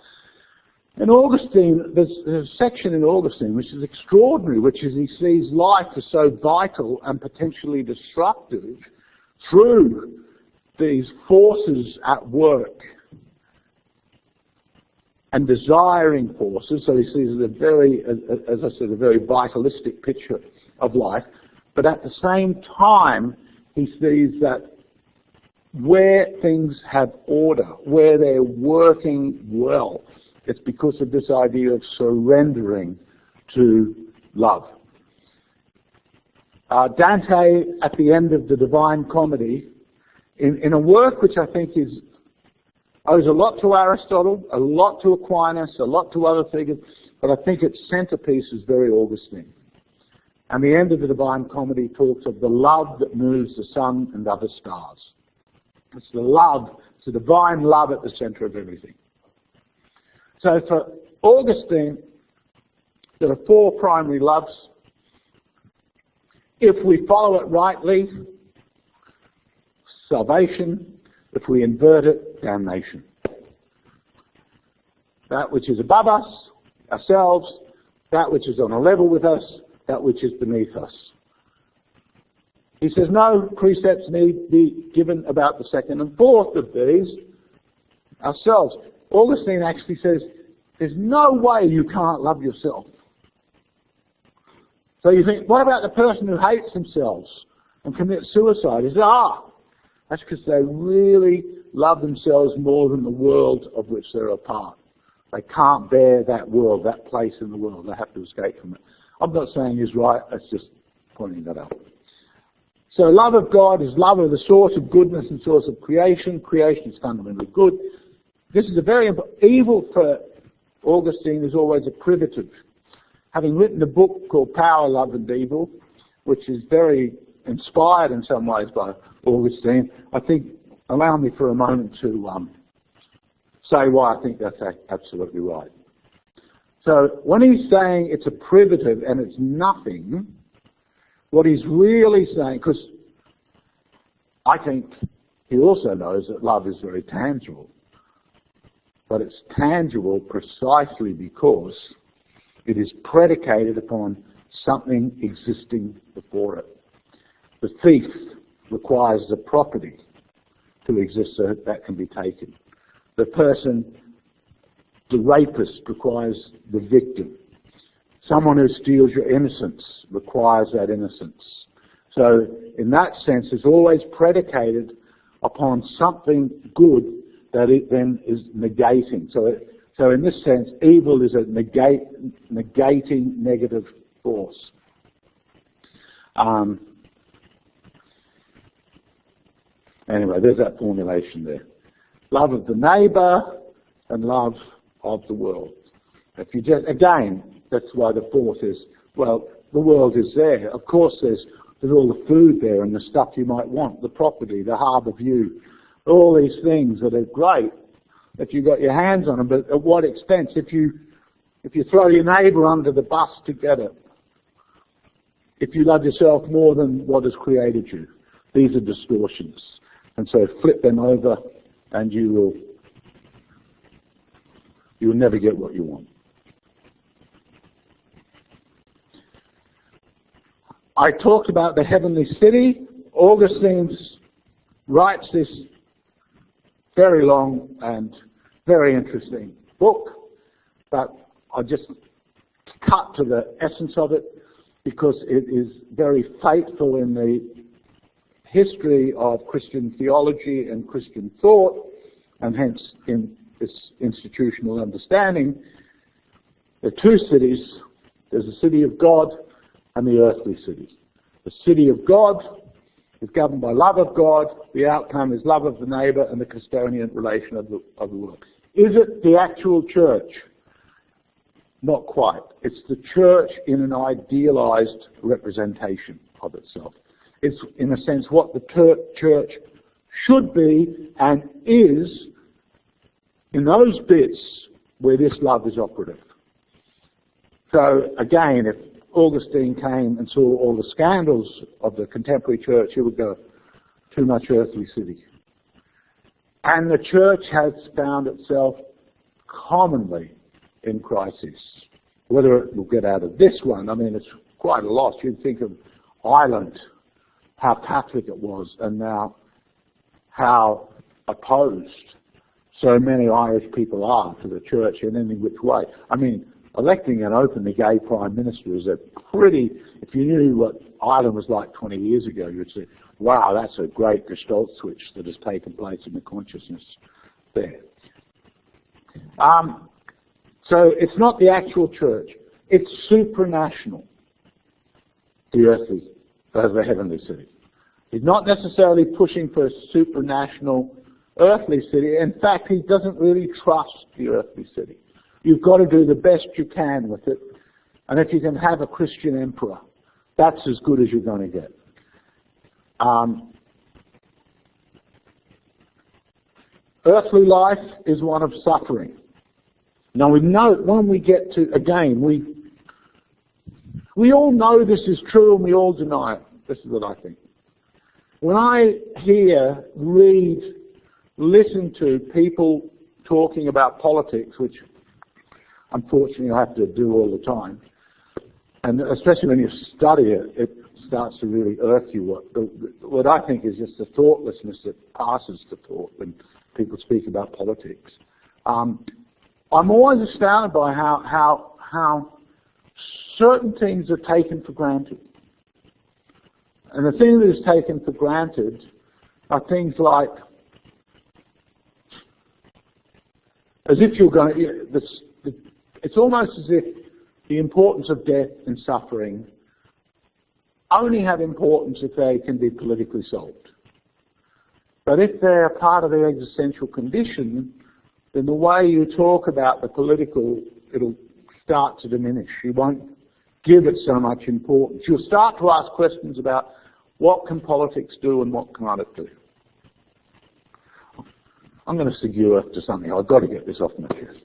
In Augustine, there's a section in Augustine which is extraordinary, which is he sees life as so vital and potentially destructive through these forces at work and desiring forces. So he sees a very, as I said, a very vitalistic picture of life. But at the same time, he sees that where things have order, where they're working well, it's because of this idea of surrendering to love. Dante, at the end of the Divine Comedy, in a work which I think owes a lot to Aristotle, a lot to Aquinas, a lot to other figures, but I think its centerpiece is very Augustine. And the end of the Divine Comedy talks of the love that moves the sun and other stars. It's the love, it's the divine love at the center of everything. So for Augustine, there are four primary loves. If we follow it rightly, salvation. If we invert it, damnation. That which is above us, ourselves, that which is on a level with us, that which is beneath us. He says no precepts need be given about the second and fourth of these, ourselves. Augustine actually says there's no way you can't love yourself. So you think, what about the person who hates themselves and commits suicide? He says, that's because they really love themselves more than the world of which they're a part. They can't bear that world, that place in the world. They have to escape from it. I'm not saying he's right, that's just pointing that out. So love of God is love of the source of goodness and source of creation. Creation is fundamentally good. This is a very important... Evil for Augustine is always a privative. Having written a book called Power, Love and Evil, which is very inspired in some ways by Augustine, I think, allow me for a moment to say why I think that's absolutely right. So when he's saying it's a privative and it's nothing, what he's really saying, because I think he also knows that love is very tangible, but it's tangible precisely because it is predicated upon something existing before it. The thief requires the property to exist so that can be taken. The rapist requires the victim. Someone who steals your innocence requires that innocence. So in that sense, it's always predicated upon something good that it then is negating. So in this sense, evil is a negating negative force. Anyway, there's that formulation there. Love of the neighbour and love of the world. If you just, again, that's why the fourth is, well, the world is there. Of course there's all the food there and the stuff you might want, the property, the harbour view, all these things that are great if you got your hands on them, but at what expense? If you throw your neighbour under the bus to get it, if you love yourself more than what has created you, these are distortions. And so flip them over and you will never get what you want. I talked about the heavenly city. Augustine writes this very long and very interesting book, but I'll just cut to the essence of it because it is very faithful in the history of Christian theology and Christian thought, and hence in this institutional understanding. There are two cities. There's the city of God and the earthly city. The city of God is governed by love of God. The outcome is love of the neighbour and the custodian relation of the world. Is it the actual church? Not quite. It's the church in an idealised representation of itself. It's, in a sense, what the church should be and is in those bits where this love is operative. So, again, if Augustine came and saw all the scandals of the contemporary church, he would go, too much earthly city. And the church has found itself commonly in crisis. Whether it will get out of this one, I mean, it's quite a loss. You'd think of Ireland, how Catholic it was, and now how opposed so many Irish people are to the church in any which way. I mean, electing an openly gay prime minister is a pretty, if you knew what Ireland was like 20 years ago, you'd say, wow, that's a great gestalt switch that has taken place in the consciousness there. So it's not the actual church, it's supranational, the heavenly city. He's not necessarily pushing for a supranational earthly city. In fact, he doesn't really trust the earthly city. You've got to do the best you can with it. And if you can have a Christian emperor, that's as good as you're going to get. Earthly life is one of suffering. Now we know when we get to, again, we all know this is true and we all deny it. This is what I think. When I hear, read, listen to people talking about politics, which unfortunately I have to do all the time, and especially when you study it, it starts to really irk you. What I think is just the thoughtlessness that passes to thought when people speak about politics. I'm always astounded by how certain things are taken for granted. And the thing that is taken for granted are things like, as if you're going to, it's almost as if the importance of death and suffering only have importance if they can be politically solved. But if they're part of the existential condition, then the way you talk about the political, it'll start to diminish. You won't give it so much importance. You'll start to ask questions about what can politics do and what can't it do. I'm going to segure to something. I've got to get this off my chest.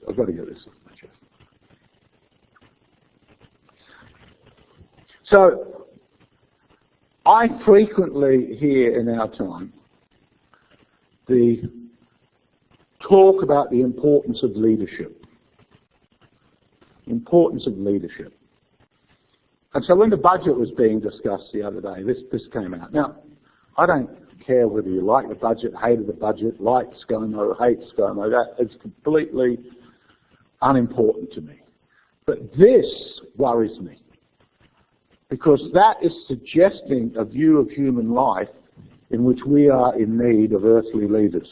So, I frequently hear in our time the talk about the importance of leadership. Importance of leadership. And so when the budget was being discussed the other day, this came out. Now, I don't care whether you like the budget, hated the budget, like ScoMo, hate ScoMo. That is completely unimportant to me. But this worries me, because that is suggesting a view of human life in which we are in need of earthly leaders.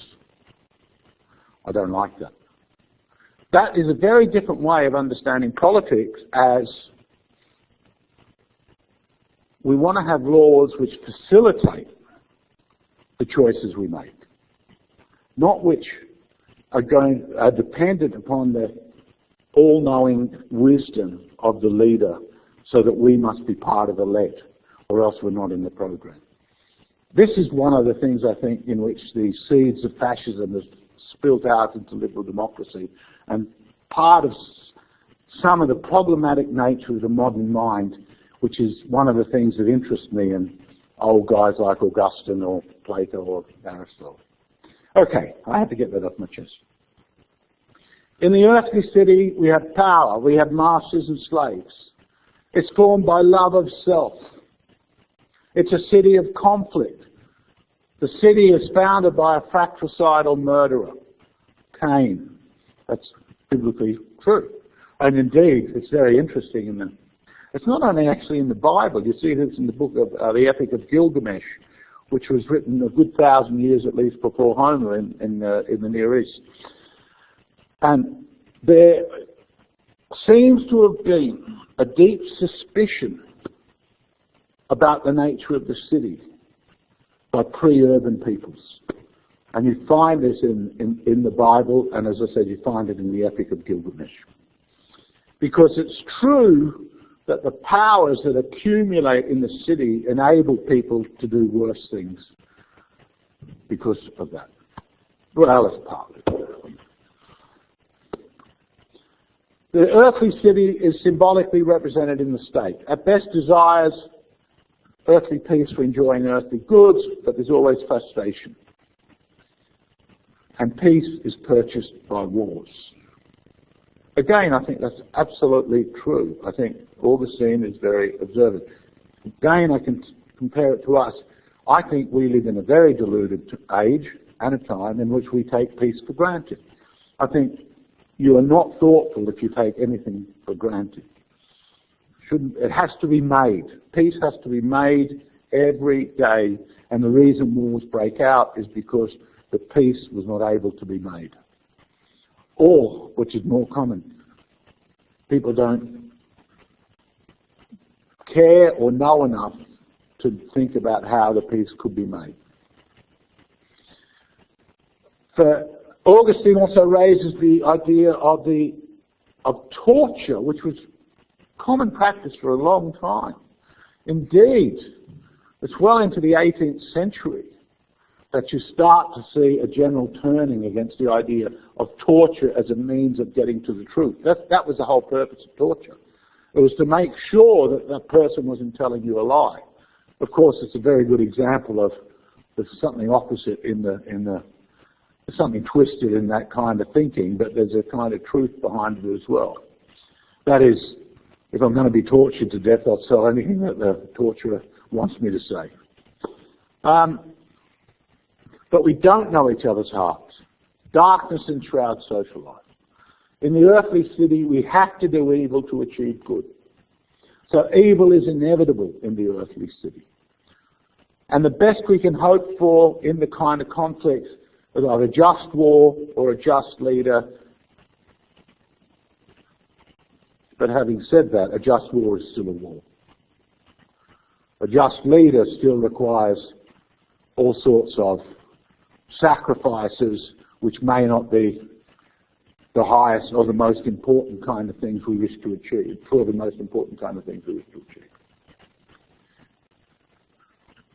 I don't like that. That is a very different way of understanding politics, as we want to have laws which facilitate the choices we make, not which are dependent upon the all-knowing wisdom of the leader, so that we must be part of the let, or else we're not in the program. This is one of the things, I think, in which the seeds of fascism has spilt out into liberal democracy, and part of some of the problematic nature of the modern mind, which is one of the things that interests me in old guys like Augustine or Plato or Aristotle. Okay, I have to get that off my chest. In the earthly city, we have power, we have masters and slaves. It's formed by love of self. It's a city of conflict. The city is founded by a fratricidal murderer, Cain. That's biblically true. And indeed, it's very interesting. It's not only actually in the Bible. You see this in the book of the Epic of Gilgamesh, which was written a good 1,000 years at least before Homer in the Near East. And there seems to have been a deep suspicion about the nature of the city by pre-urban peoples. And you find this in the Bible, and as I said, you find it in the Epic of Gilgamesh. Because it's true that the powers that accumulate in the city enable people to do worse things because of that. Well, it's part of it. The earthly city is symbolically represented in the state. At best desires earthly peace for enjoying earthly goods, but there's always frustration. And peace is purchased by wars. Again, I think that's absolutely true. I think Augustine is very observant. Again, I can compare it to us. I think we live in a very deluded age and a time in which we take peace for granted. I think you are not thoughtful if you take anything for granted. It has to be made. Peace has to be made every day, and the reason wars break out is because the peace was not able to be made. Or, which is more common, people don't care or know enough to think about how the peace could be made. Augustine also raises the idea of torture, which was common practice for a long time. Indeed, it's well into the 18th century that you start to see a general turning against the idea of torture as a means of getting to the truth. That was the whole purpose of torture. It was to make sure that that person wasn't telling you a lie. Of course, it's a very good example of there's something opposite there's something twisted in that kind of thinking, but there's a kind of truth behind it as well. That is, if I'm going to be tortured to death, I'll tell anything that the torturer wants me to say. But we don't know each other's hearts. Darkness enshrouds social life. In the earthly city, we have to do evil to achieve good. So evil is inevitable in the earthly city. And the best we can hope for in the kind of conflicts of a just war or a just leader. But having said that, a just war is still a war. A just leader still requires all sorts of sacrifices which may not be the highest or the most important kind of things we wish to achieve, for the most important kind of things we wish to achieve.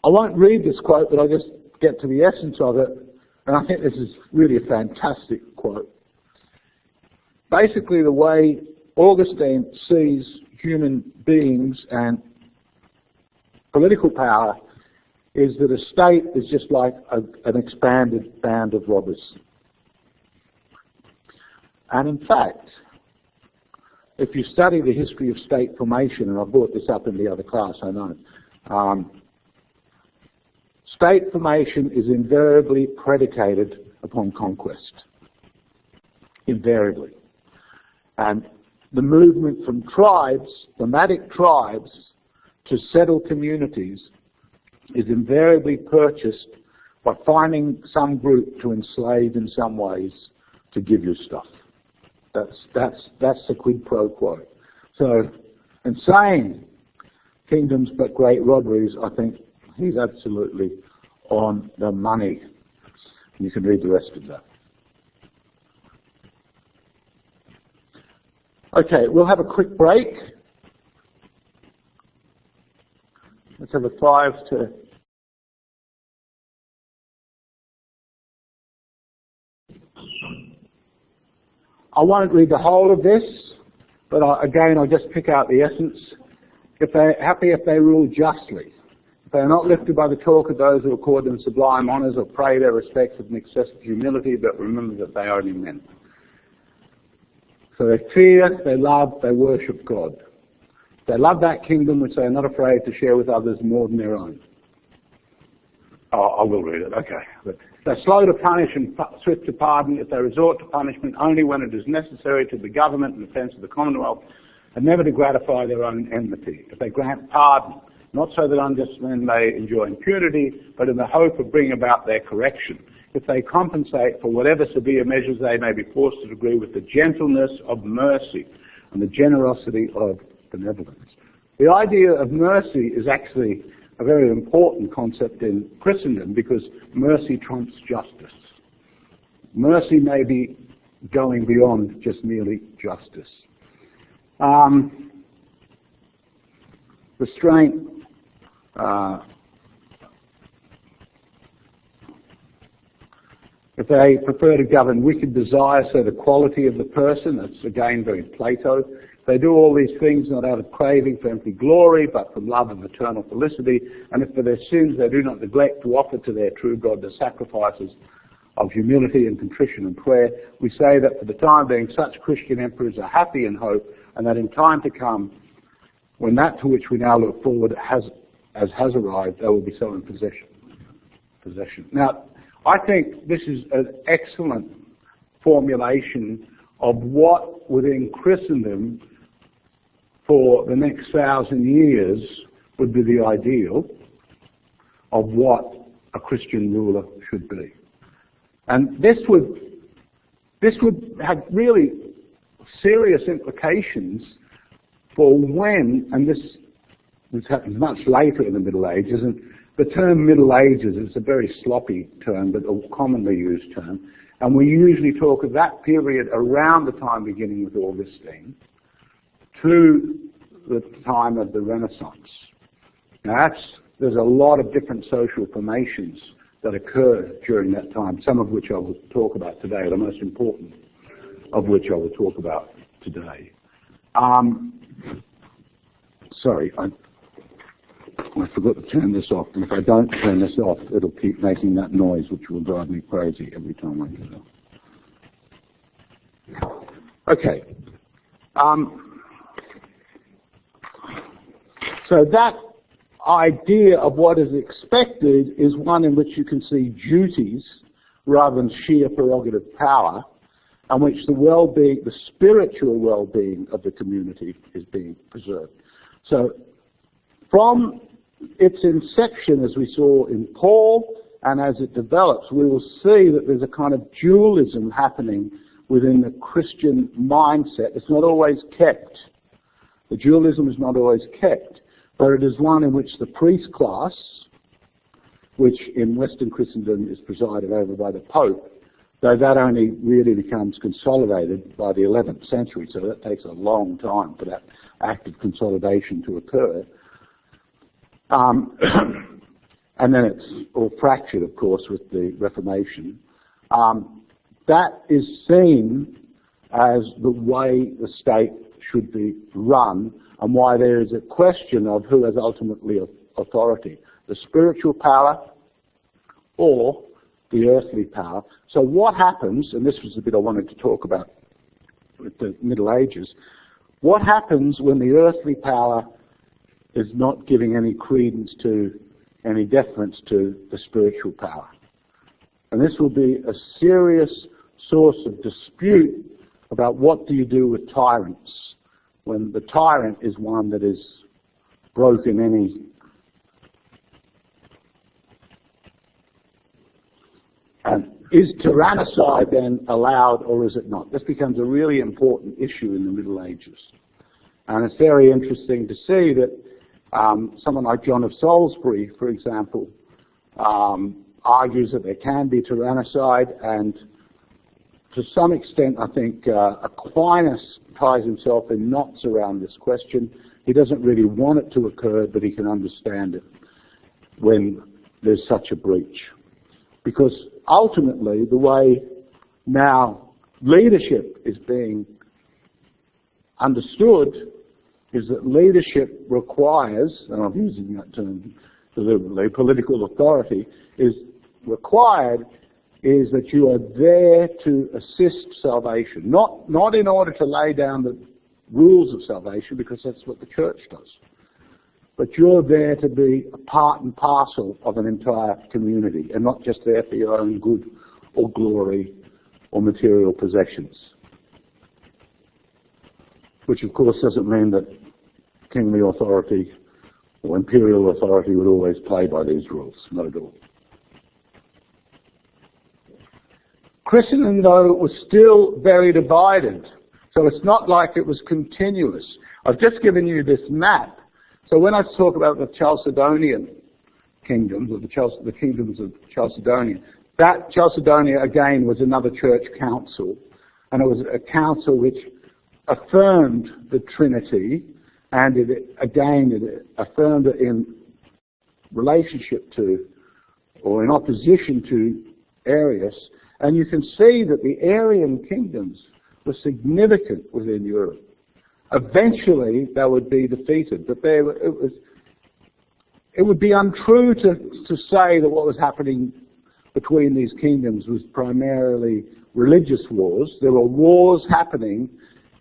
I won't read this quote, but I'll just get to the essence of it, and I think this is really a fantastic quote. Basically, the way Augustine sees human beings and political power is that a state is just like an expanded band of robbers. And in fact, if you study the history of state formation, and I brought this up in the other class, I know, state formation is invariably predicated upon conquest. Invariably. And the movement from tribes, nomadic tribes, to settled communities is invariably purchased by finding some group to enslave in some ways to give you stuff. That's the quid pro quo. So, in saying kingdoms but great robberies, I think he's absolutely on the money. You can read the rest of that. Okay, we'll have a quick break. Let's have a 5 to... I won't read the whole of this, but again, I'll just pick out the essence. If they're happy if they rule justly, if they are not lifted by the talk of those who accord them sublime honours or pray their respects with an excessive humility, but remember that they are only men. So they fear, they love, they worship God. They love that kingdom which they are not afraid to share with others more than their own. Oh, I will read it, okay. But they're slow to punish and swift to pardon if they resort to punishment only when it is necessary to the government and defence of the Commonwealth, and never to gratify their own enmity. If they grant pardon, not so that unjust men may enjoy impunity, but in the hope of bringing about their correction. If they compensate for whatever severe measures they may be forced to agree with the gentleness of mercy and the generosity of benevolence. The idea of mercy is actually a very important concept in Christendom because mercy trumps justice. Mercy may be going beyond just merely justice. Restraint, if they prefer to govern wicked desire, so the quality of the person, that's again very Plato. They do all these things not out of craving for empty glory, but from love of eternal felicity. And if for their sins they do not neglect to offer to their true God the sacrifices of humility and contrition and prayer, we say that for the time being such Christian emperors are happy in hope, and that in time to come, when that to which we now look forward has arrived, they will be so in possession. Now, I think this is an excellent formulation of what within Christendom for the next 1,000 years would be the ideal of what a Christian ruler should be. And this would have really serious implications for when, and this happens much later in the Middle Ages, and the term Middle Ages is a very sloppy term, but a commonly used term, and we usually talk of that period around the time beginning with Augustine to the time of the Renaissance. Now there's a lot of different social formations that occur during that time, some of which I will talk about today, the most important of which I will talk about today. Sorry, I forgot to turn this off, and if I don't turn this off, it'll keep making that noise, which will drive me crazy every time I get up. Okay. So that idea of what is expected is one in which you can see duties rather than sheer prerogative power, and which the well-being, the spiritual well-being of the community is being preserved. So from its inception, as we saw in Paul, and as it develops, we will see that there's a kind of dualism happening within the Christian mindset. It's not always kept. The dualism is not always kept, but it is one in which the priest class, which in Western Christendom is presided over by the Pope, though that only really becomes consolidated by the 11th century, so that takes a long time for that act of consolidation to occur. And then it's all fractured, of course, with the Reformation. That is seen as the way the state should be run, and why there is a question of who has ultimately authority, the spiritual power or the earthly power. So what happens, and this was the bit I wanted to talk about with the Middle Ages, what happens when the earthly power is not giving any credence to, any deference to the spiritual power? And this will be a serious source of dispute about what do you do with tyrants when the tyrant is one that is broken any and is tyrannicide then allowed or is it not? This becomes a really important issue in the Middle Ages. And it's very interesting to see that someone like John of Salisbury, for example, argues that there can be tyrannicide, and to some extent I think Aquinas ties himself in knots around this question. He doesn't really want it to occur, but he can understand it when there's such a breach. Because ultimately the way now leadership is being understood is that leadership requires, and I'm using that term deliberately, political authority is required is that you are there to assist salvation, not in order to lay down the rules of salvation, because that's what the church does, but you're there to be a part and parcel of an entire community and not just there for your own good or glory or material possessions. Which of course doesn't mean that kingly authority or imperial authority would always play by these rules, not at all. Christendom, though, was still very divided, so it's not like it was continuous. I've just given you this map, so when I talk about the Chalcedonian kingdoms, or the kingdoms of Chalcedonia, that Chalcedonia again was another church council, and it was a council which affirmed the Trinity, and it affirmed it in relationship to, or in opposition to, Arius. And you can see that the Arian kingdoms were significant within Europe. Eventually they would be defeated, but it would be untrue to say that what was happening between these kingdoms was primarily religious wars. There were wars happening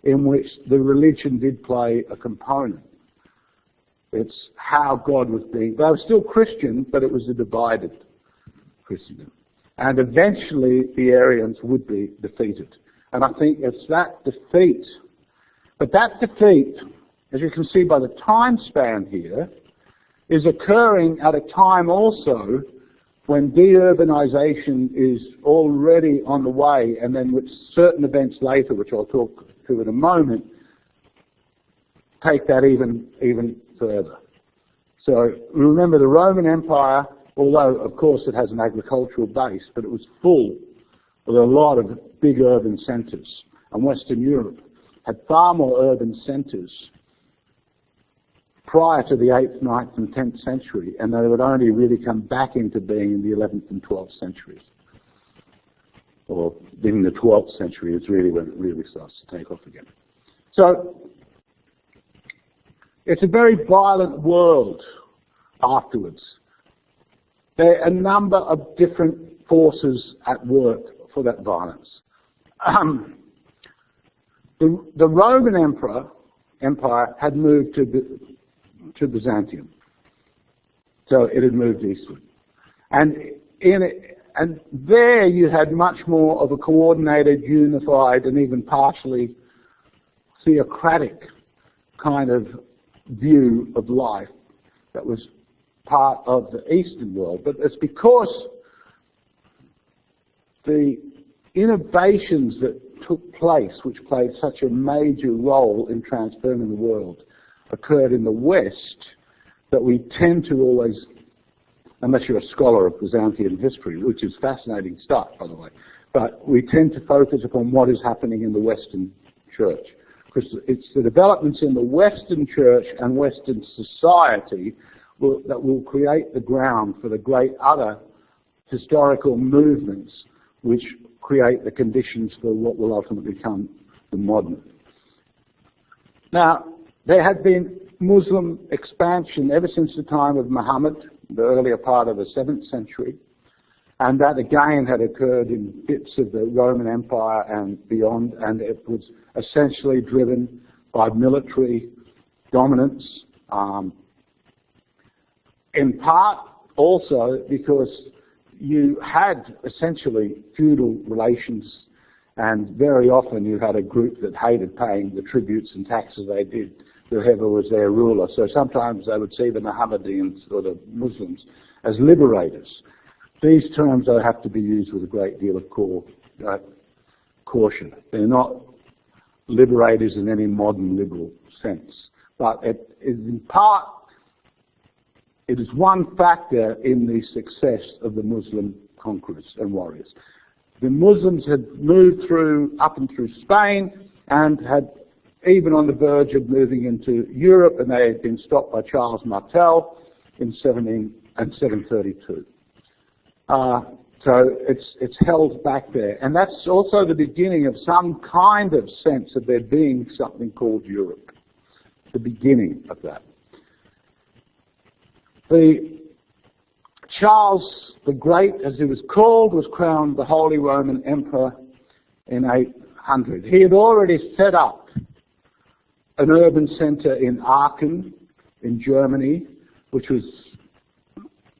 in which the religion did play a component. It's how God was being... They were still Christian, but it was a divided Christendom. And eventually the Arians would be defeated. And I think it's that defeat. But that defeat, as you can see by the time span here, is occurring at a time also when deurbanization is already on the way, and then with certain events later, which I'll talk to in a moment, take that even further. So remember, the Roman Empire, although of course it has an agricultural base, but it was full with a lot of big urban centres. And Western Europe had far more urban centres prior to the 8th, 9th and 10th century, and they would only really come back into being in the 11th and 12th centuries. Or in the 12th century is really when it really starts to take off again. So it's a very violent world afterwards. There are a number of different forces at work for that violence. The Roman Empire had moved to Byzantium. So it had moved eastward. And there you had much more of a coordinated, unified, and even partially theocratic kind of view of life that was part of the Eastern world. But it's because the innovations that took place, which played such a major role in transforming the world, occurred in the West, that we tend to always, unless you're a scholar of Byzantine history, which is fascinating stuff, by the way, but we tend to focus upon what is happening in the Western Church. Because it's the developments in the Western Church and Western society that will create the ground for the great other historical movements which create the conditions for what will ultimately become the modern. Now, there had been Muslim expansion ever since the time of Muhammad, the earlier part of the 7th century, and that again had occurred in bits of the Roman Empire and beyond, and it was essentially driven by military dominance, in part also because you had essentially feudal relations And very often you had a group that hated paying the tributes and taxes they did to whoever was their ruler. So sometimes they would see the Mohammedans or the Muslims as liberators. These terms, though, have to be used with a great deal of caution. They're not liberators in any modern liberal sense. But it is in part, it is one factor in the success of the Muslim conquerors and warriors. The Muslims had moved up and through Spain and had even on the verge of moving into Europe, and they had been stopped by Charles Martel in 732. So it's held back there. And that's also the beginning of some kind of sense of there being something called Europe. The beginning of that. Charles the Great, as he was called, was crowned the Holy Roman Emperor in 800. He had already set up an urban centre in Aachen, in Germany, which was,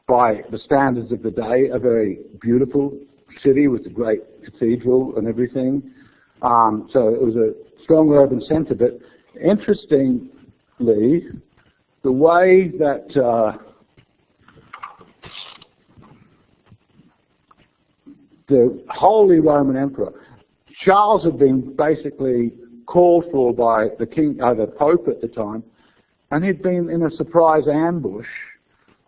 by the standards of the day, a very beautiful city with a great cathedral and everything. So it was a strong urban centre. But interestingly, the way that the Holy Roman Emperor, Charles had been basically called for by the king, the Pope at the time, and he'd been in a surprise ambush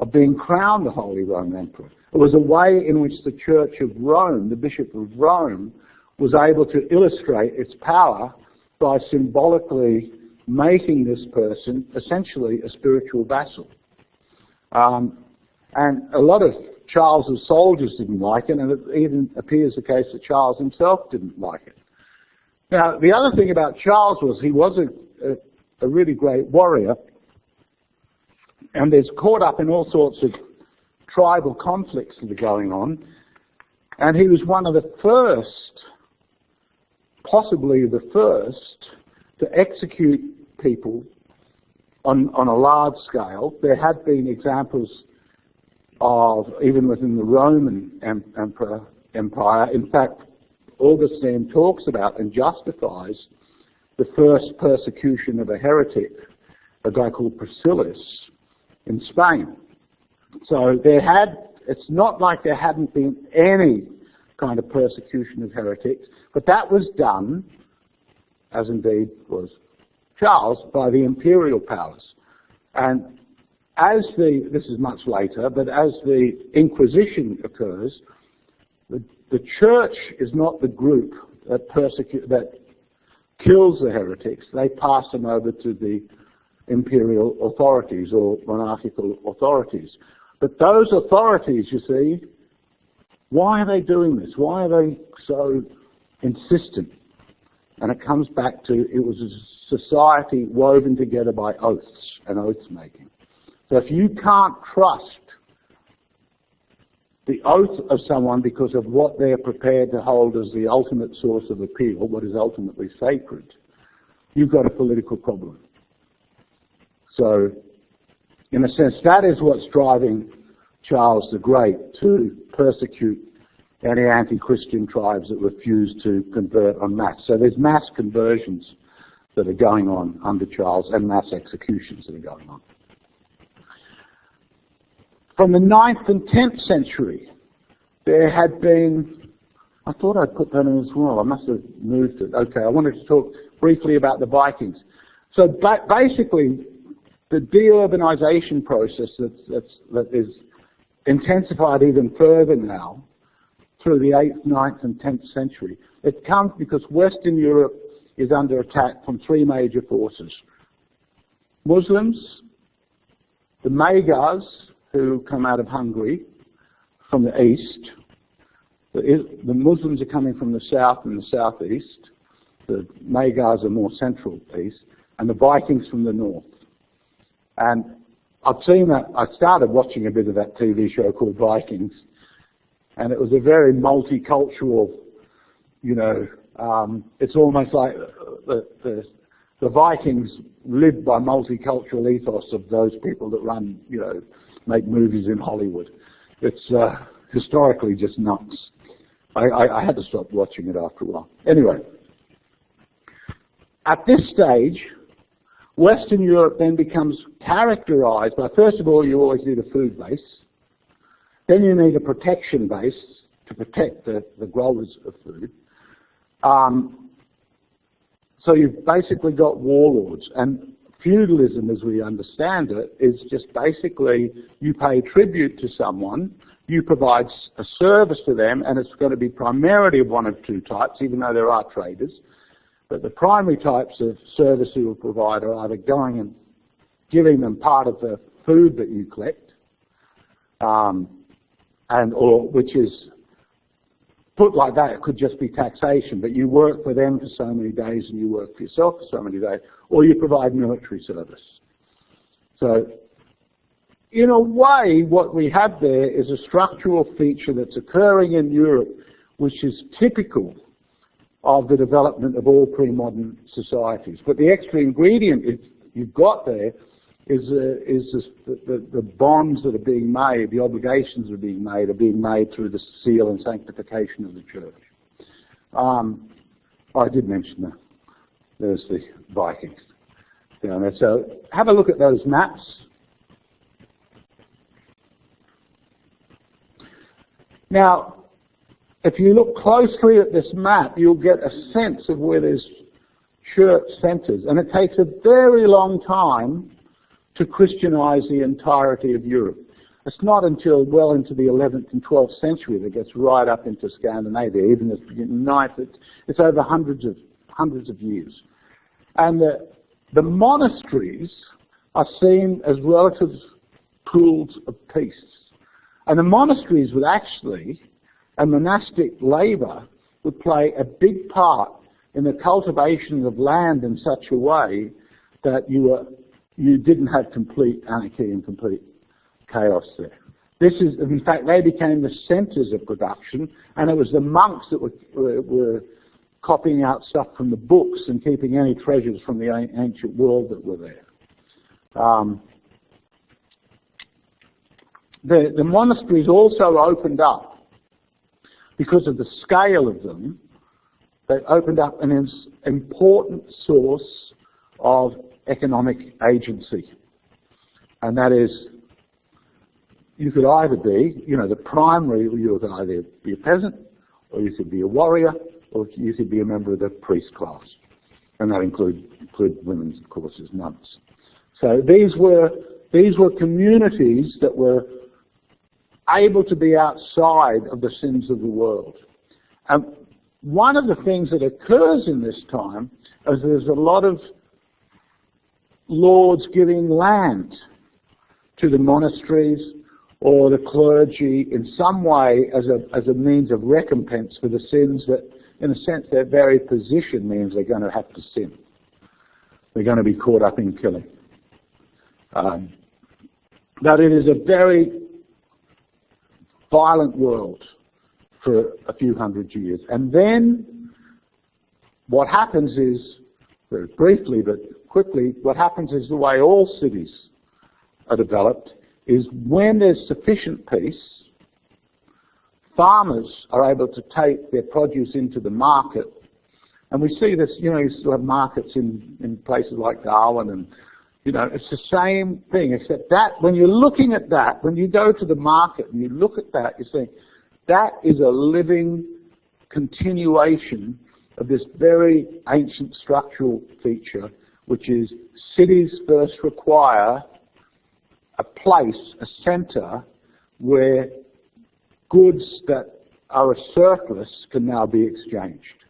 of being crowned the Holy Roman Emperor. It was a way in which the Church of Rome, the Bishop of Rome, was able to illustrate its power by symbolically making this person essentially a spiritual vassal. And a lot of Charles's soldiers didn't like it, and it even appears the case that Charles himself didn't like it. Now, the other thing about Charles was he was a really great warrior, and is caught up in all sorts of tribal conflicts that are going on, and he was one of the first, possibly the first, to execute people on a large scale. There had been examples of, even within the Roman Empire. In fact, Augustine talks about and justifies the first persecution of a heretic, a guy called Priscillus, in Spain. So it's not like there hadn't been any kind of persecution of heretics, but that was done, as indeed was Charles, by the imperial powers. And this is much later, but as the Inquisition occurs, the church is not the group that kills the heretics. They pass them over to the imperial authorities or monarchical authorities. But those authorities, you see, why are they doing this? Why are they so insistent? And it comes back to, it was a society woven together by oaths and oath-making. So if you can't trust the oath of someone because of what they're prepared to hold as the ultimate source of appeal, what is ultimately sacred, you've got a political problem. So, in a sense, that is what's driving Charles the Great to persecute any anti-Christian tribes that refuse to convert en masse. So there's mass conversions that are going on under Charles and mass executions that are going on. From the 9th and 10th century, there had been, I thought I'd put that in as well, I must have moved it. Okay, I wanted to talk briefly about the Vikings. So basically, the deurbanization process that is intensified even further now through the 8th, 9th and 10th century, it comes because Western Europe is under attack from three major forces. Muslims, the Magyars, who come out of Hungary from the east. The Muslims are coming from the south and the southeast. The Magyars are more central east. And the Vikings from the north. And I've seen that. I started watching a bit of that TV show called Vikings. And it was a very multicultural, it's almost like the Vikings lived by multicultural ethos of those people that run, make movies in Hollywood. It's historically just nuts. I had to stop watching it after a while. Anyway, at this stage, Western Europe then becomes characterized by, first of all, you always need a food base. Then you need a protection base to protect the growers of food. So you've basically got warlords. And feudalism, as we understand it, is just basically you pay tribute to someone, you provide a service to them, and it's going to be primarily of one of two types, even though there are traders. But the primary types of service you will provide are either going and giving them part of the food that you collect, or which is put like that, it could just be taxation, but you work for them for so many days and you work for yourself for so many days, or you provide military service. So, in a way, what we have there is a structural feature that's occurring in Europe, which is typical of the development of all pre-modern societies. But the extra ingredient you've got there is the bonds that are being made, the obligations that are being made through the seal and sanctification of the church. I did mention that. There's the Vikings down there. So have a look at those maps. Now, if you look closely at this map, you'll get a sense of where there's church centres. And it takes a very long time to Christianize the entirety of Europe. It's not until well into the 11th and 12th century that it gets right up into Scandinavia, even as the 9th. It's over hundreds of years. And the monasteries are seen as relative pools of peace. And the monasteries would actually, and monastic labour, would play a big part in the cultivation of land in such a way that you didn't have complete anarchy and complete chaos there. This is, in fact, they became the centres of production, and it was the monks that were copying out stuff from the books and keeping any treasures from the ancient world that were there. The monasteries also opened up, because of the scale of them, they opened up an important source of economic agency. And that is, you could either be, the primary, you could either be a peasant, or you could be a warrior, or you could be a member of the priest class. And that include women, of course, as nuns. So these were communities that were able to be outside of the sins of the world. And one of the things that occurs in this time is there's a lot of lords giving land to the monasteries or the clergy in some way as a means of recompense for the sins that, in a sense, their very position means they're going to have to sin. They're going to be caught up in killing. That it is a very violent world for a few hundred years. And then what happens is, very briefly but quickly, what happens is the way all cities are developed is when there's sufficient peace, farmers are able to take their produce into the market. And we see this, you still have markets in places like Darwin, and it's the same thing, except that when you're looking at that, when you go to the market and you look at that, you think that is a living continuation of this very ancient structural feature, which is cities first require a place, a centre, where goods that are a surplus can now be exchanged.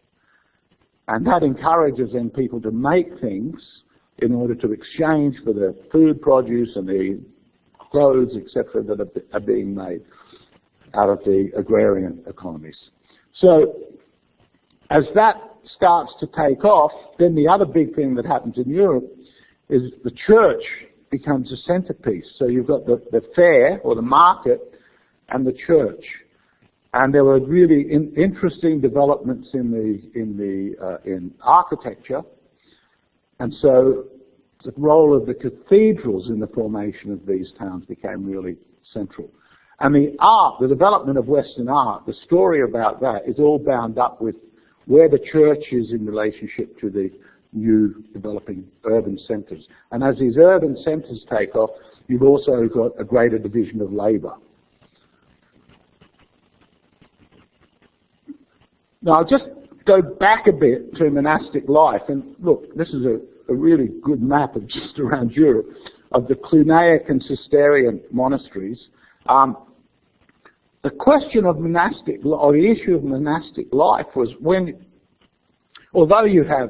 And that encourages then people to make things in order to exchange for the food produce and the clothes, etc., that are being made out of the agrarian economies. So as that starts to take off, then the other big thing that happens in Europe is the church becomes a centerpiece. So you've got the fair or the market and the church. And there were really interesting developments in architecture. And so the role of the cathedrals in the formation of these towns became really central. And the art, the development of Western art, the story about that is all bound up with where the church is in relationship to the new developing urban centres. And as these urban centres take off, you've also got a greater division of labour. Now, I'll just go back a bit to monastic life. And look, this is a really good map of just around Europe of the Cluniac and Cistercian monasteries. The question of monastic, or the issue of monastic life was when, although you have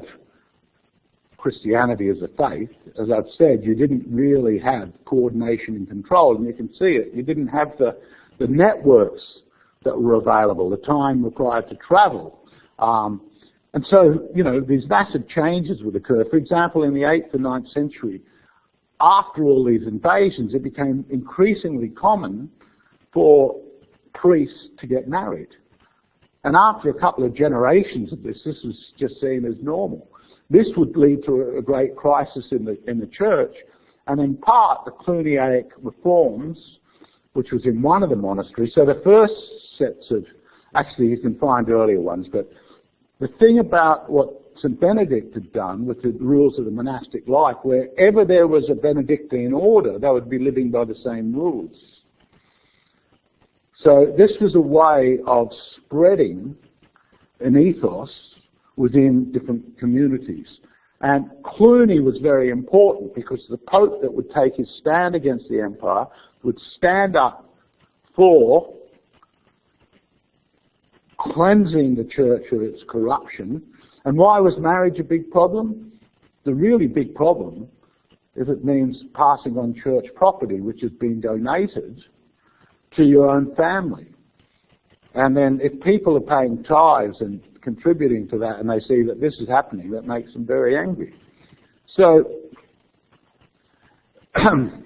Christianity as a faith, as I've said, you didn't really have coordination and control, and you can see it. You didn't have the networks that were available, the time required to travel. And so, you know, these massive changes would occur. For example, in the 8th and 9th century, after all these invasions, it became increasingly common for priests to get married. And after a couple of generations of this was just seen as normal. This would lead to a great crisis in the church, and in part the Cluniac reforms, which was in one of the monasteries. So the first sets of, actually you can find earlier ones, but the thing about what St. Benedict had done with the rules of the monastic life, wherever there was a Benedictine order, they would be living by the same rules. So this was a way of spreading an ethos within different communities. And Cluny was very important because the Pope that would take his stand against the empire would stand up for cleansing the church of its corruption. And why was marriage a big problem? The really big problem is it means passing on church property which has been donated to your own family. And then if people are paying tithes and contributing to that and they see that this is happening, that makes them very angry. So, and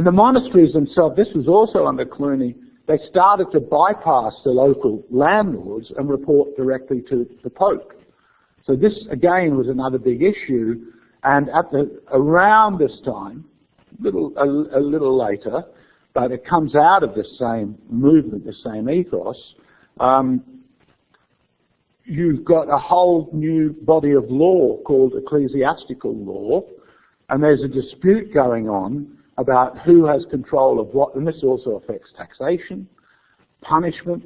the monasteries themselves, this was also under Cluny, they started to bypass the local landlords and report directly to the Pope. So this, again, was another big issue. And around this time, a little later, but it comes out of the same movement, the same ethos, you've got a whole new body of law called ecclesiastical law, and there's a dispute going on about who has control of what, and this also affects taxation, punishment,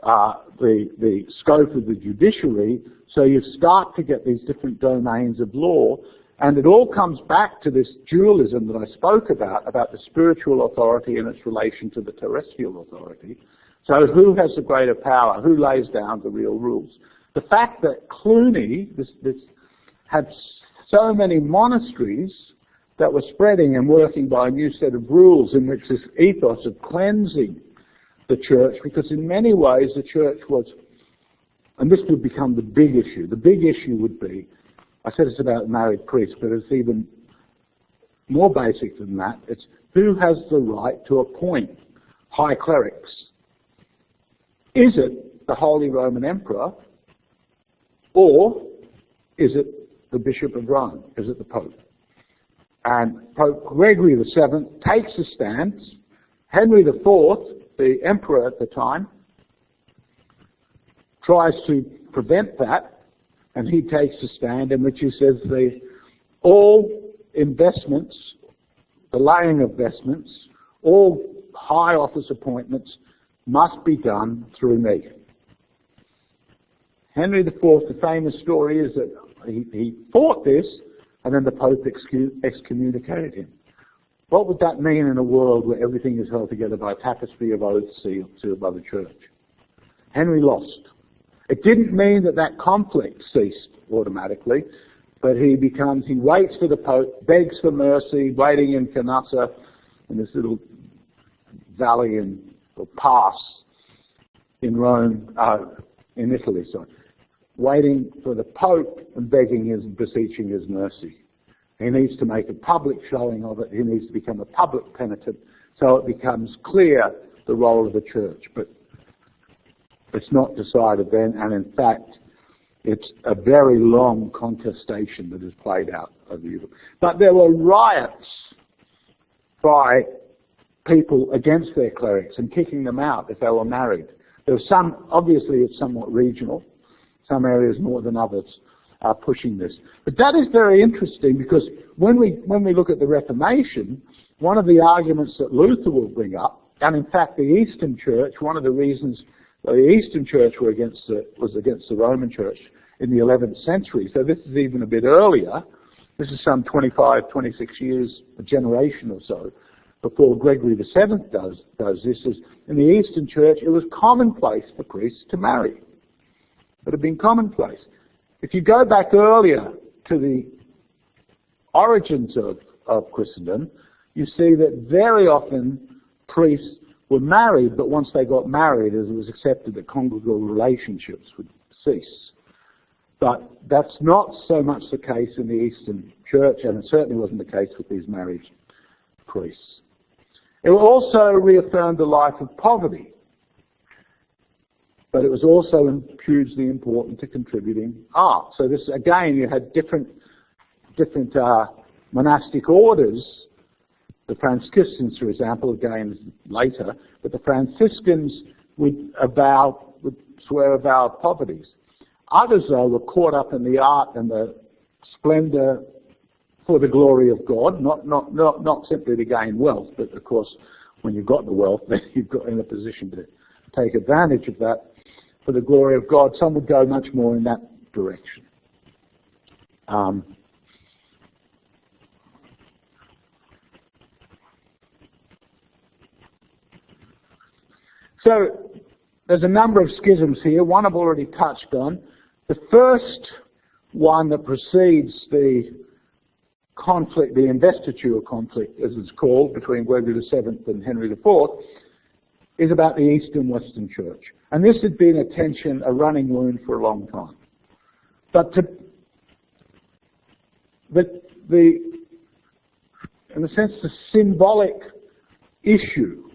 the scope of the judiciary. So you start to get these different domains of law, and it all comes back to this dualism that I spoke about the spiritual authority and its relation to the terrestrial authority. So who has the greater power? Who lays down the real rules? The fact that Cluny this had so many monasteries that were spreading and working by a new set of rules in which this ethos of cleansing the church, because in many ways the church was, and this would become the big issue. The big issue would be, I said it's about married priests, but it's even more basic than that. It's who has the right to appoint high clerics? Is it the Holy Roman Emperor, or is it the Bishop of Rome? Is it the Pope? And Pope Gregory VII takes a stance. Henry IV, the emperor at the time, tries to prevent that, and he takes a stand in which he says all investments, the laying of vestments, all high office appointments must be done through me. Henry IV, the famous story is that he fought this, and then the Pope excommunicated him. What would that mean in a world where everything is held together by a tapestry of oaths sealed by the church? Henry lost. It didn't mean that conflict ceased automatically, but he waits for the Pope, begs for mercy, waiting in Canossa, in this little valley or pass in Rome, in Italy, waiting for the Pope and beseeching his mercy. He needs to make a public showing of it. He needs to become a public penitent, so it becomes clear the role of the church. But it's not decided then, and in fact, it's a very long contestation that is played out over Europe. But there were riots by people against their clerics and kicking them out if they were married. There was some, obviously it's somewhat regional, some areas more than others are pushing this. But that is very interesting because when we look at the Reformation, one of the arguments that Luther will bring up, and in fact the Eastern Church, one of the reasons the Eastern Church was against the Roman Church in the 11th century, so this is even a bit earlier, this is some 25, 26 years, a generation or so, before Gregory VII does this, is in the Eastern Church it was commonplace for priests to marry. It had been commonplace. If you go back earlier to the origins of Christendom, you see that very often priests were married, but once they got married, as it was accepted that conjugal relationships would cease. But that's not so much the case in the Eastern Church, and it certainly wasn't the case with these married priests. It also reaffirmed the life of poverty, but it was also hugely important to contributing art. So this, again, you had different monastic orders. The Franciscans, for example, again later, but the Franciscans would swear a vow of poverty. Others, though, were caught up in the art and the splendour for the glory of God, not simply to gain wealth, but of course, when you've got the wealth, then you've got in a position to take advantage of that for the glory of God. Some would go much more in that direction. So there's a number of schisms here. One I've already touched on. The first one that precedes the conflict, the investiture conflict, as it's called, between Gregory VII and Henry IV, is about the East and Western Church. And this had been a tension, a running wound for a long time. But in a sense, the symbolic issue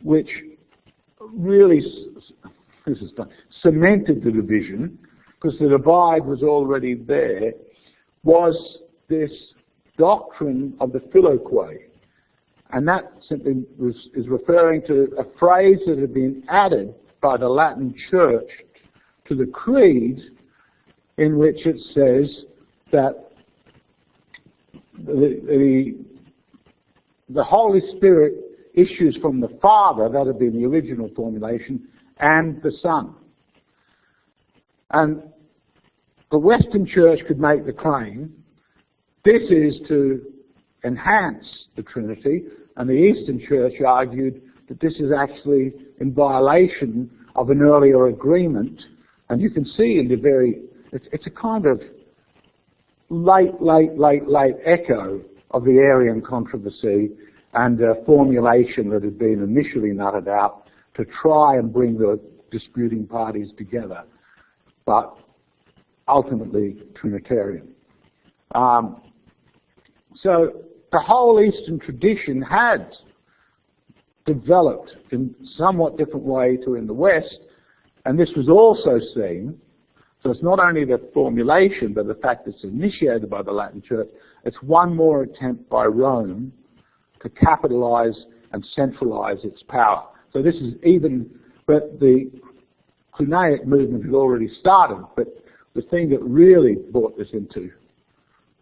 which really cemented the division, because the divide was already there, was this doctrine of the Philoque. And that simply is referring to a phrase that had been added by the Latin Church to the Creed, in which it says that the Holy Spirit issues from the Father, that had been the original formulation, and the Son. And the Western Church could make the claim, this is to enhance the Trinity, and the Eastern Church argued that this is actually in violation of an earlier agreement. And you can see in it's a kind of late echo of the Arian controversy and a formulation that had been initially nutted out to try and bring the disputing parties together, but ultimately Trinitarian. So the whole Eastern tradition had developed in somewhat different way to in the West, and this was also seen, so it's not only the formulation, but the fact that it's initiated by the Latin Church, it's one more attempt by Rome to capitalize and centralize its power. So this is but the Cluniac movement had already started, but the thing that really brought this into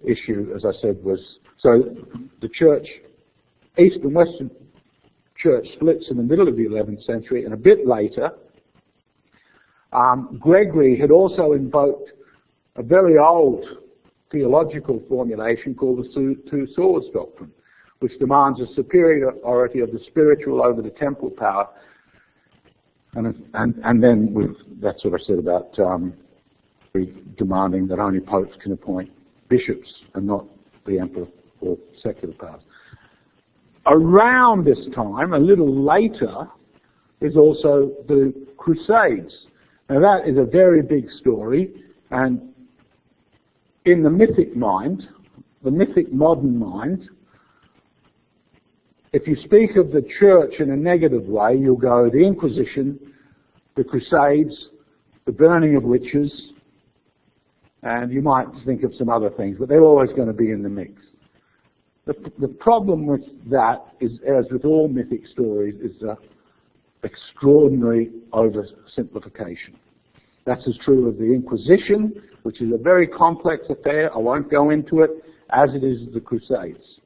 issue, as I said, was, so the church, East and Western Church splits in the middle of the 11th century, and a bit later, Gregory had also invoked a very old theological formulation called the Two Swords Doctrine, which demands a superiority of the spiritual over the temporal power. And then that's what I said about demanding that only popes can appoint bishops and not the emperor or secular powers. Around this time, a little later, is also the Crusades. Now that is a very big story, and in the mythic mind, the mythic modern mind, if you speak of the church in a negative way, you'll go the Inquisition, the Crusades, the burning of witches, and you might think of some other things, but they're always going to be in the mix. The problem with that is, as with all mythic stories, is the extraordinary oversimplification. That's as true of the Inquisition, which is a very complex affair. I won't go into it, as it is the Crusades.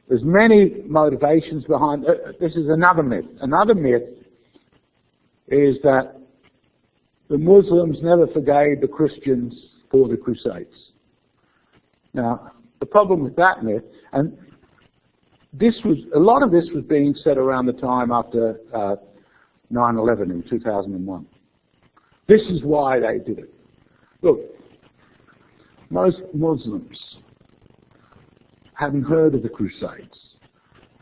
There's many motivations behind it. This is another myth. Another myth is that the Muslims never forgave the Christians for the Crusades. Now, the problem with that myth, and a lot of this was being said around the time after 9/11 in 2001. This is why they did it. Look, most Muslims hadn't heard of the Crusades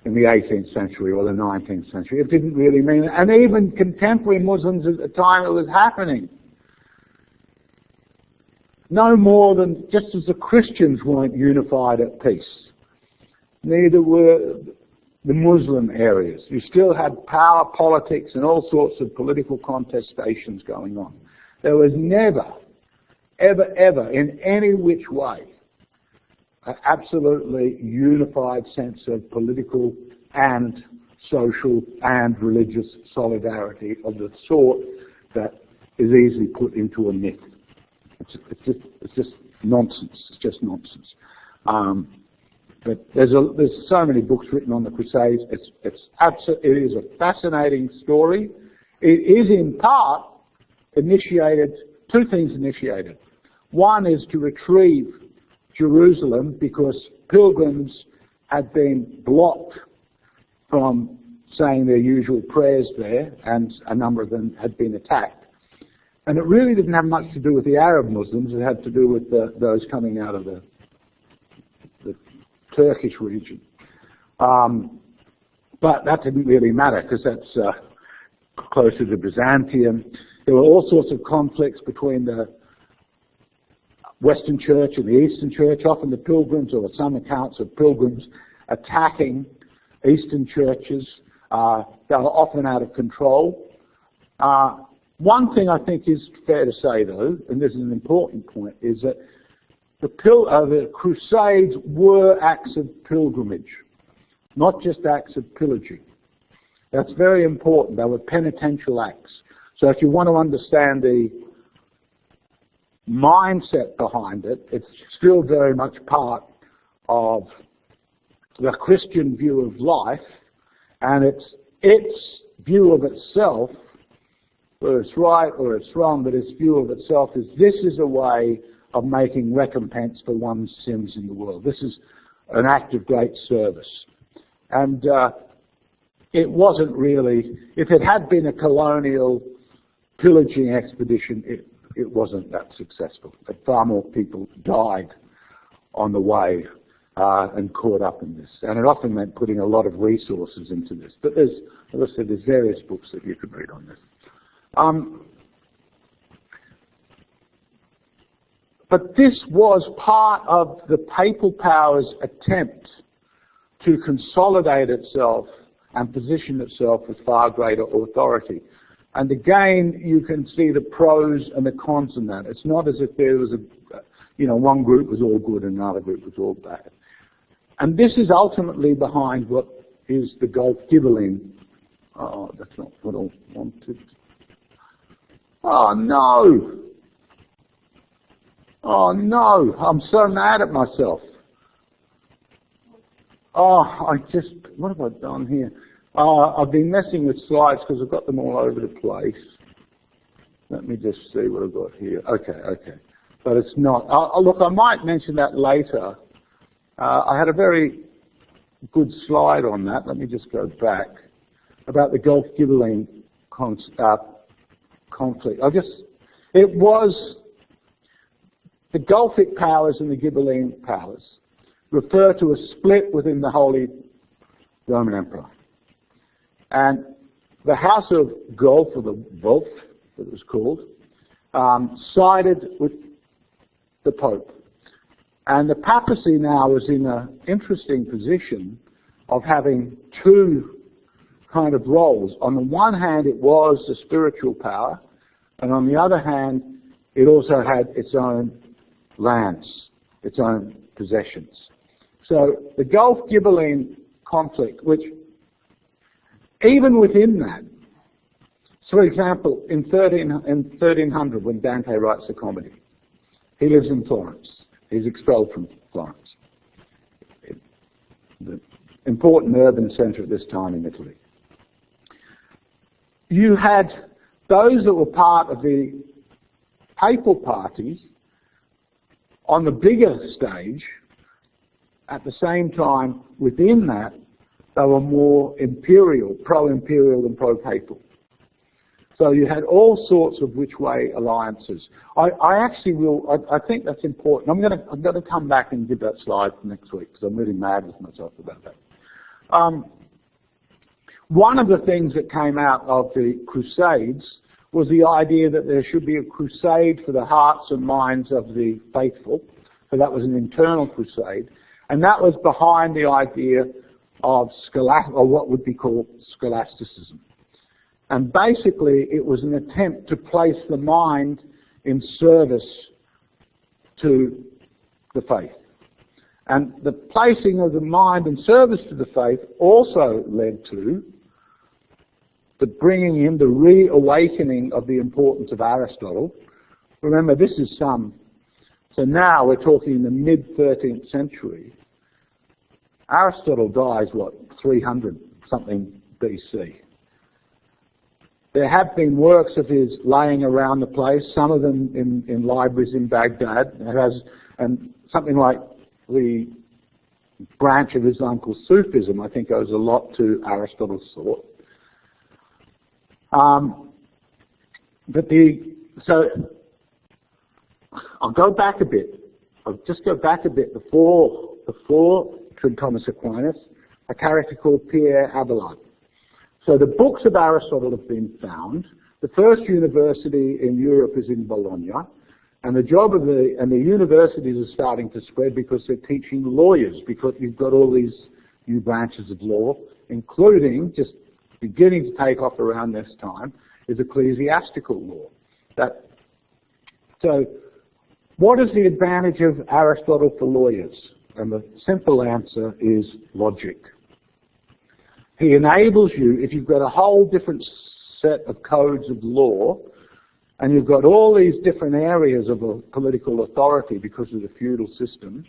in the 18th century or the 19th century. It didn't really mean it. And even contemporary Muslims at the time it was happening, no more than just as the Christians weren't unified at peace, neither were the Muslim areas. You still had power politics and all sorts of political contestations going on. There was never, ever, ever, in any which way, an absolutely unified sense of political and social and religious solidarity of the sort that is easily put into a myth. It's just nonsense. It's just nonsense. But there's so many books written on the Crusades. It is a fascinating story. It is in part initiated. Two things initiated. One is to retrieve Jerusalem because pilgrims had been blocked from saying their usual prayers there, and a number of them had been attacked. And it really didn't have much to do with the Arab Muslims. It had to do with those coming out of the Turkish region. But that didn't really matter because that's closer to Byzantium. There were all sorts of conflicts between the Western Church and the Eastern Church, often the pilgrims, or some accounts of pilgrims attacking Eastern churches. They were often out of control. One thing I think is fair to say, though, and this is an important point, is that the Crusades were acts of pilgrimage, not just acts of pillaging. That's very important. They were penitential acts. So if you want to understand the mindset behind it, it's still very much part of the Christian view of life, and its view of itself, whether it's right or it's wrong, but its view of itself is this is a way of making recompense for one's sins in the world. This is an act of great service. And it wasn't really, if it had been a colonial pillaging expedition, it wasn't that successful. Far more people died on the way and caught up in this. And it often meant putting a lot of resources into this. But as I said, there's various books that you could read on this. But this was part of the papal power's attempt to consolidate itself and position itself with far greater authority. And again, you can see the pros and the cons in that. It's not as if there was one group was all good and another group was all bad. And this is ultimately behind what is the Gulf Ghibelline. Oh, that's not what I wanted. Oh no! Oh no! I'm so mad at myself. Oh, what have I done here? I've been messing with slides because I've got them all over the place. Let me just see what I've got here. Okay. But it's not. Look, I might mention that later. I had a very good slide on that. Let me just go back. About the Gulf Ghibelline conflict. It was the Gulfic powers and the Ghibelline powers refer to a split within the Holy Roman Empire. And the House of Gulf, or the Wolf, that it was called, sided with the Pope. And the papacy now is in an interesting position of having two kind of roles. On the one hand, it was the spiritual power, and on the other hand, it also had its own lands, its own possessions. So the Gulf Ghibelline conflict, which even within that, so for example, in 1300, when Dante writes the comedy, he lives in Florence. He's expelled from Florence, the important urban centre at this time in Italy. You had those that were part of the papal party on the bigger stage. At the same time, within that, they were more imperial, pro-imperial than pro-papal. So you had all sorts of which-way alliances. I actually will. I think that's important. I'm going to come back and give that slide next week because I'm really mad with myself about that. One of the things that came out of the Crusades was the idea that there should be a crusade for the hearts and minds of the faithful. So that was an internal crusade, and that was behind the idea of what would be called scholasticism. And basically, it was an attempt to place the mind in service to the faith. And the placing of the mind in service to the faith also led to the bringing in, the reawakening of the importance of Aristotle. Remember, this is so now we're talking in the mid-13th century. Aristotle dies, 300 something BC. There have been works of his laying around the place, some of them in libraries in Baghdad. And something like the branch of Islam called Sufism, I think, owes a lot to Aristotle's thought. So I'll go back a bit. I'll just go back a bit before Thomas Aquinas, a character called Pierre Abelard. So the books of Aristotle have been found. The first university in Europe is in Bologna, and the universities are starting to spread because they're teaching lawyers, because you've got all these new branches of law, including, just beginning to take off around this time, is ecclesiastical law. So what is the advantage of Aristotle for lawyers? And the simple answer is logic. He enables you, if you've got a whole different set of codes of law, and you've got all these different areas of a political authority because of the feudal system,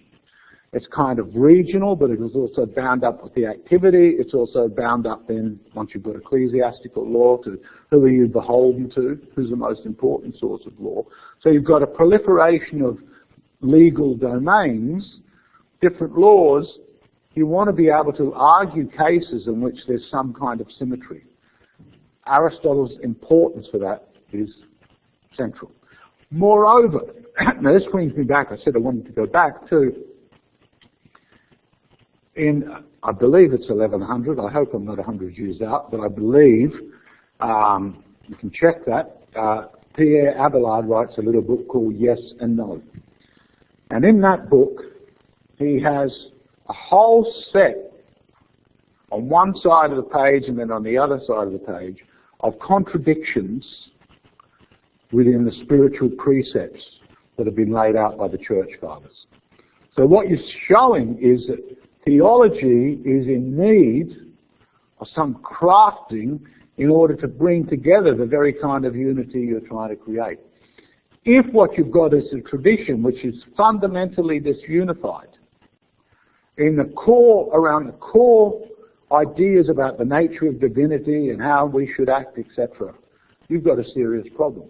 it's kind of regional, but it is also bound up with the activity. It's also bound up then, once you've got ecclesiastical law, to who are you beholden to, who's the most important source of law. So you've got a proliferation of legal domains, different laws. You want to be able to argue cases in which there's some kind of symmetry. Aristotle's importance for that is central. Moreover, now this brings me back, I said I wanted to go back to, I believe it's 1100, I hope I'm not 100 years out, but I believe, you can check that, Pierre Abelard writes a little book called Yes and No. And in that book, he has a whole set on one side of the page and then on the other side of the page of contradictions within the spiritual precepts that have been laid out by the Church Fathers. So what you're showing is that theology is in need of some crafting in order to bring together the very kind of unity you're trying to create. If what you've got is a tradition which is fundamentally disunified, in the core, around the core ideas about the nature of divinity and how we should act, etc., you've got a serious problem.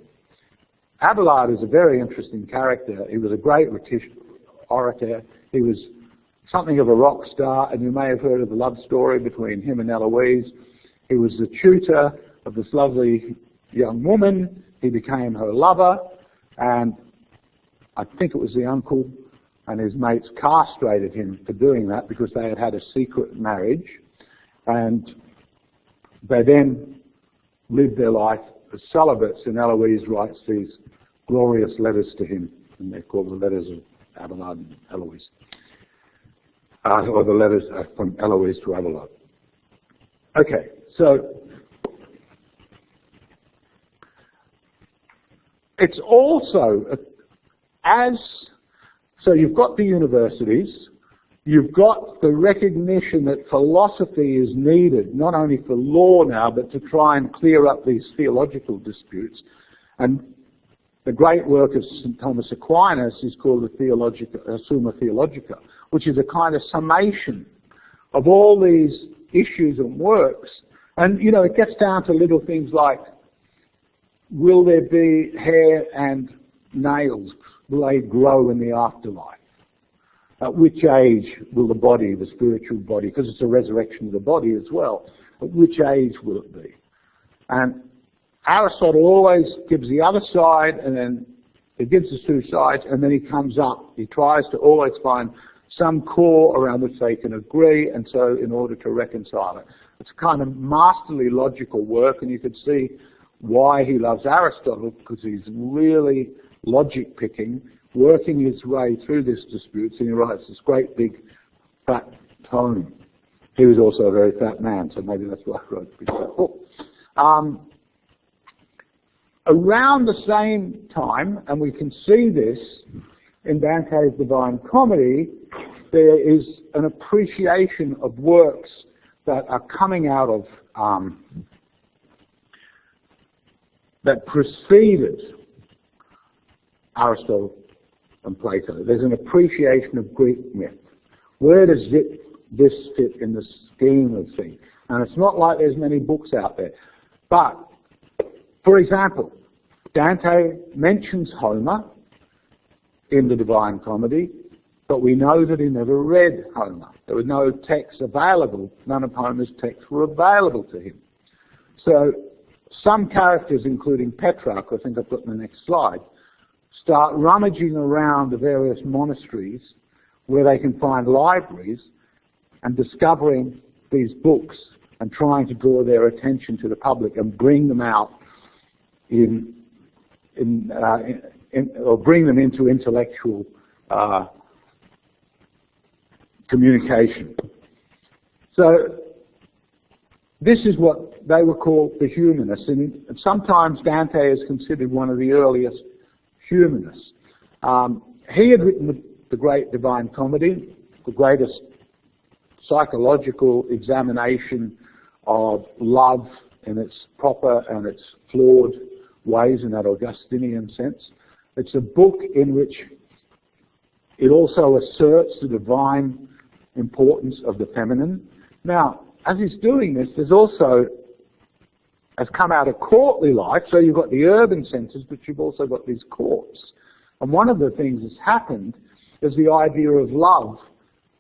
Abelard is a very interesting character. He was a great orator. He was something of a rock star, and you may have heard of the love story between him and Eloise. He was the tutor of this lovely young woman. He became her lover, and I think it was the uncle and his mates castrated him for doing that because they had had a secret marriage, and they then lived their life as celibates, and Eloise writes these glorious letters to him, and they're called the letters of Abelard and Eloise, or the letters from Eloise to Abelard. Okay, so it's also, as So you've got the universities, you've got the recognition that philosophy is needed, not only for law now, but to try and clear up these theological disputes. And the great work of St. Thomas Aquinas is called the Summa Theologica, which is a kind of summation of all these issues and works. And, you know, it gets down to little things like, will there be hair and nails? Will they grow in the afterlife? At which age will the body, the spiritual body, because it's a resurrection of the body as well, at which age will it be? And Aristotle always gives the other side, and then he gives the two sides, and then he comes up. He tries to always find some core around which they can agree, and so in order to reconcile it. It's kind of masterly logical work, and you could see why he loves Aristotle, because he's really logic picking, working his way through this dispute, and he writes this great big fat tome. He was also a very fat man, so maybe that's why I wrote a big fat book. Around the same time, and we can see this in Dante's Divine Comedy, there is an appreciation of works that are coming out of, that preceded Aristotle and Plato. There's an appreciation of Greek myth. Where does this fit in the scheme of things? And it's not like there's many books out there. But, for example, Dante mentions Homer in the Divine Comedy, but we know that he never read Homer. There was no text available. None of Homer's texts were available to him. So some characters, including Petrarch, I think I've put in the next slide, start rummaging around the various monasteries where they can find libraries and discovering these books and trying to draw their attention to the public and bring them out or bring them into intellectual communication. So this is what they were called the humanists, and sometimes Dante is considered one of the earliest humanists. He had written the great Divine Comedy, the greatest psychological examination of love in its proper and its flawed ways in that Augustinian sense. It's a book in which it also asserts the divine importance of the feminine. Now, as he's doing this, there's also, has come out of courtly life, so you've got the urban centres, but you've also got these courts. And one of the things that's happened is the idea of love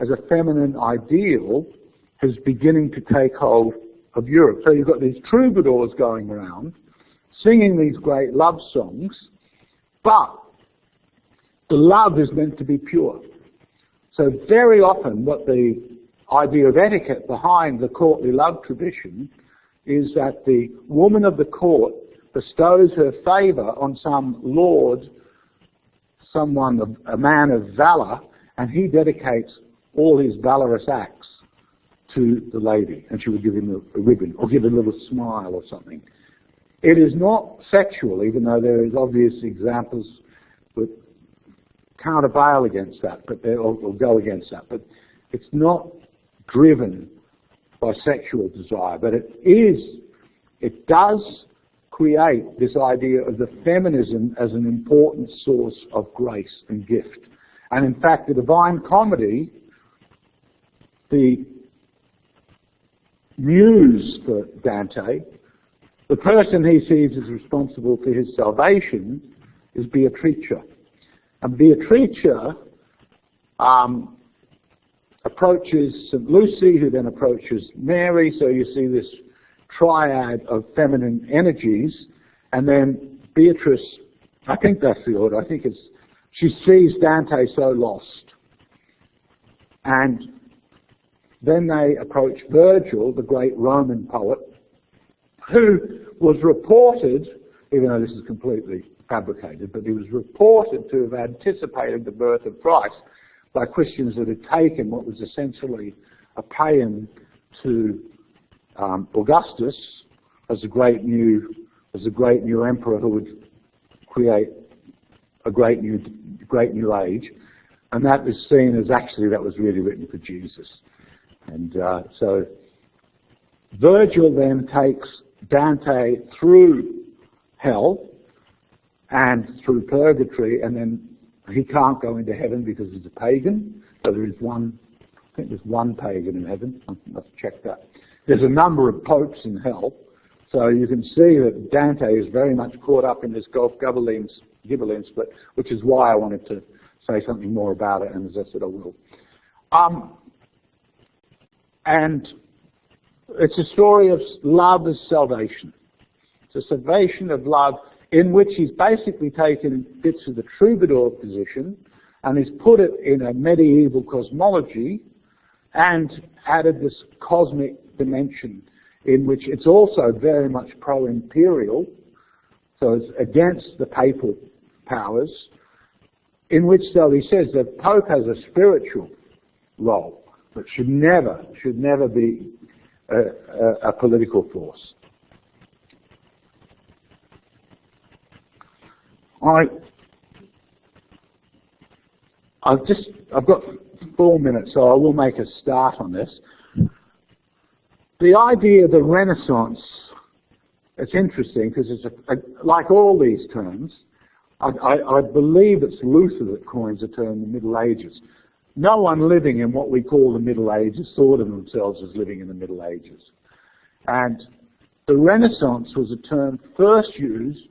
as a feminine ideal is beginning to take hold of Europe. So you've got these troubadours going around, singing these great love songs, but the love is meant to be pure. So very often what the idea of etiquette behind the courtly love tradition is that the woman of the court bestows her favour on some lord, someone, a man of valour, and he dedicates all his valorous acts to the lady, and she will give him a ribbon or give him a little smile or something. It is not sexual, even though there is obvious examples that countervail against that, but or go against that. But it's not driven by sexual desire, but it does create this idea of the feminism as an important source of grace and gift. And in fact, the Divine Comedy, the muse for Dante, the person he sees as responsible for his salvation is Beatrice. And Beatrice approaches St. Lucy, who then approaches Mary, so you see this triad of feminine energies, and then Beatrice, I think that's the order, I think it's, she sees Dante so lost. And then they approach Virgil, the great Roman poet, who was reported, even though this is completely fabricated, but he was reported to have anticipated the birth of Christ by Christians that had taken what was essentially a paean to Augustus as a great new emperor who would create a great new age. And that was seen as actually that was really written for Jesus. And so Virgil then takes Dante through hell and through purgatory, and then he can't go into heaven because he's a pagan. So there is one, I think there's one pagan in heaven. I must check that. There's a number of popes in hell. So you can see that Dante is very much caught up in this Gulf Ghibellines split, which is why I wanted to say something more about it, and as I said, I will. And it's a story of love as salvation. It's a salvation of love in which he's basically taken bits of the troubadour position and he's put it in a medieval cosmology and added this cosmic dimension in which it's also very much pro-imperial, so it's against the papal powers, in which, though, he says that Pope has a spiritual role, but should never be a political force. I've got 4 minutes, so I will make a start on this. The idea of the Renaissance, it's interesting because it's like all these terms. I believe it's Luther that coins the term the Middle Ages. No one living in what we call the Middle Ages thought of themselves as living in the Middle Ages. And the Renaissance was a term first used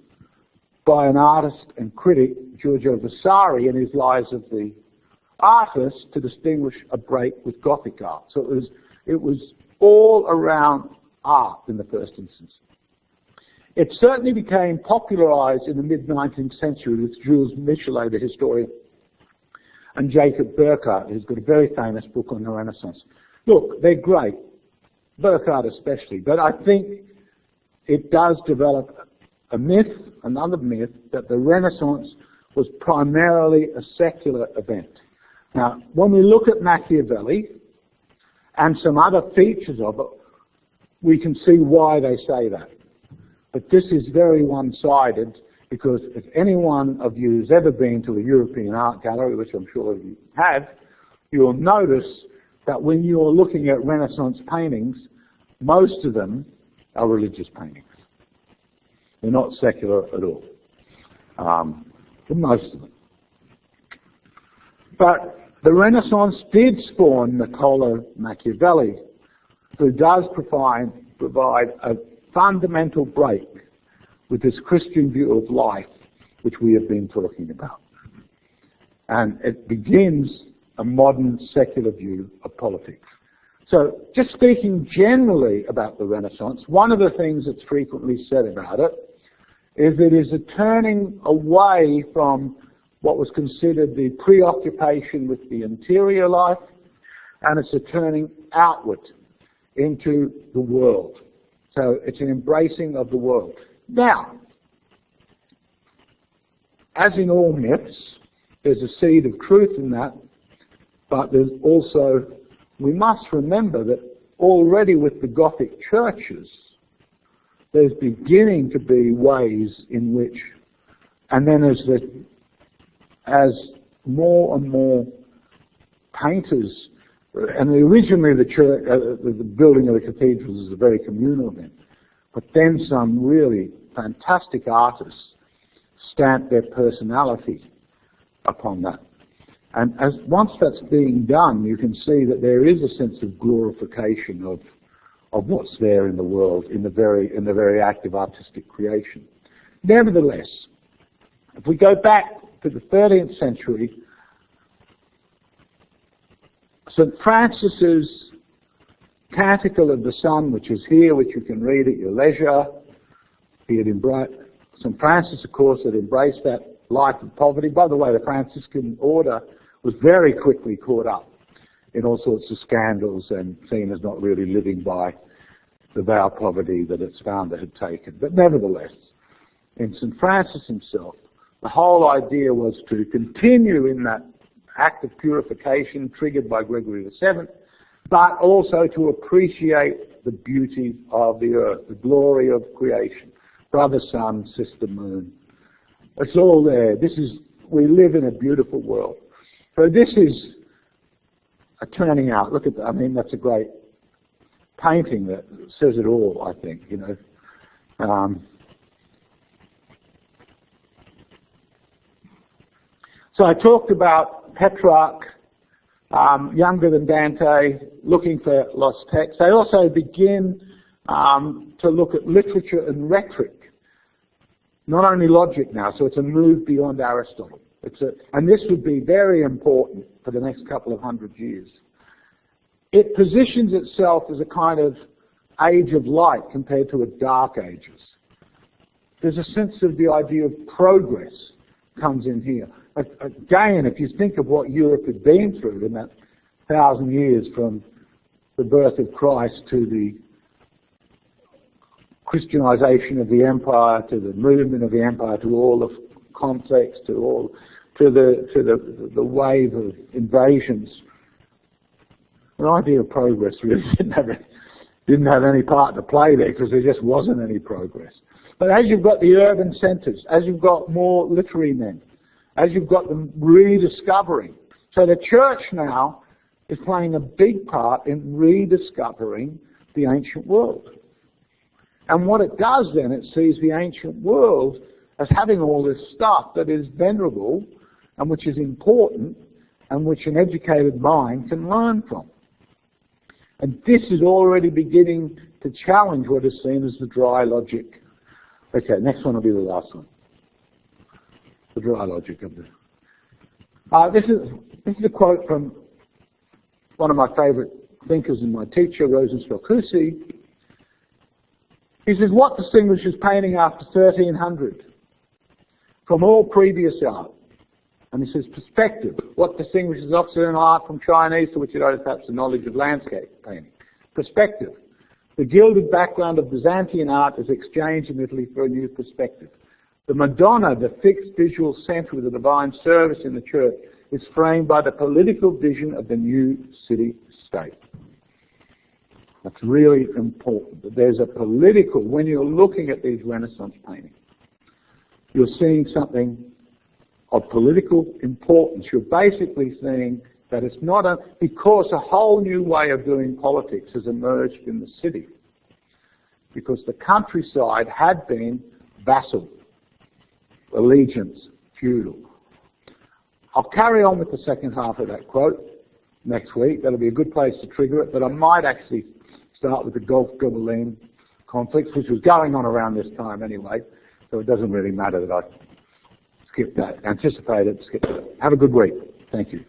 by an artist and critic, Giorgio Vasari, in his Lives of the Artist, to distinguish a break with Gothic art. So it was all around art in the first instance. It certainly became popularized in the mid-19th century with Jules Michelet, the historian, and Jacob Burckhardt, who's got a very famous book on the Renaissance. Look, they're great, Burckhardt especially, but I think it does develop a myth, another myth, that the Renaissance was primarily a secular event. Now, when we look at Machiavelli and some other features of it, we can see why they say that. But this is very one-sided, because if any one of you has ever been to a European art gallery, which I'm sure you have, you'll notice that when you're looking at Renaissance paintings, most of them are religious paintings. They're not secular at all, for most of them. But the Renaissance did spawn Niccolo Machiavelli, who does provide a fundamental break with this Christian view of life, which we have been talking about. And it begins a modern secular view of politics. So, just speaking generally about the Renaissance, one of the things that's frequently said about it is it is a turning away from what was considered the preoccupation with the interior life, and it's a turning outward into the world. So it's an embracing of the world. Now, as in all myths, there's a seed of truth in that, but there's also, we must remember that already with the Gothic churches, there's beginning to be ways in which, and then as more and more painters, and originally the church, the building of the cathedrals is a very communal event, but then some really fantastic artists stamp their personality upon that. And once that's being done, you can see that there is a sense of glorification of what's there in the world, in the very act of artistic creation. Nevertheless, if we go back to the 13th century, St. Francis's Canticle of the Sun, which is here, which you can read at your leisure, St. Francis, of course, had embraced that life of poverty. By the way, the Franciscan order was very quickly caught up in all sorts of scandals and seen as not really living by the vow of poverty that its founder had taken. But nevertheless, in St. Francis himself, the whole idea was to continue in that act of purification triggered by Gregory VII, but also to appreciate the beauty of the earth, the glory of creation. Brother sun, sister moon. It's all there. We live in a beautiful world. So this is a turning out. Look at that. I mean, that's a great painting that says it all, I think, you know. So I talked about Petrarch, younger than Dante, looking for lost texts. They also begin to look at literature and rhetoric, not only logic now, so it's a move beyond Aristotle. And this would be very important for the next couple of hundred years. It positions itself as a kind of age of light compared to a dark ages. There's a sense of the idea of progress comes in here. Again, if you think of what Europe had been through in that 1,000 years from the birth of Christ to the Christianization of the empire, to the movement of the empire, to all the context, to the wave of invasions, the idea of progress really didn't have any part to play there because there just wasn't any progress. But as you've got the urban centres, as you've got more literary men, as you've got them rediscovering. So the church now is playing a big part in rediscovering the ancient world. And what it does then, it sees the ancient world as having all this stuff that is venerable and which is important and which an educated mind can learn from. And this is already beginning to challenge what is seen as the dry logic. Okay, next one will be the last one. The dry logic of this. This is a quote from one of my favourite thinkers and my teacher, Rosenstock-Huessy. He says, what distinguishes painting after 1300 from all previous art? And he says, perspective. What distinguishes Occidental art from Chinese, to which it owes perhaps a knowledge of landscape painting? Perspective. The gilded background of Byzantine art is exchanged in Italy for a new perspective. The Madonna, the fixed visual centre of the divine service in the church, is framed by the political vision of the new city-state. That's really important, that there's a political, when you're looking at these Renaissance paintings, you're seeing something of political importance. You're basically seeing that it's not because a whole new way of doing politics has emerged in the city. Because the countryside had been vassal, allegiance, feudal. I'll carry on with the second half of that quote next week. That'll be a good place to trigger it, but I might actually start with the Gulf Ghibelline conflict, which was going on around this time anyway, so it doesn't really matter that I skipped that, anticipated, skipped it. Have a good week. Thank you.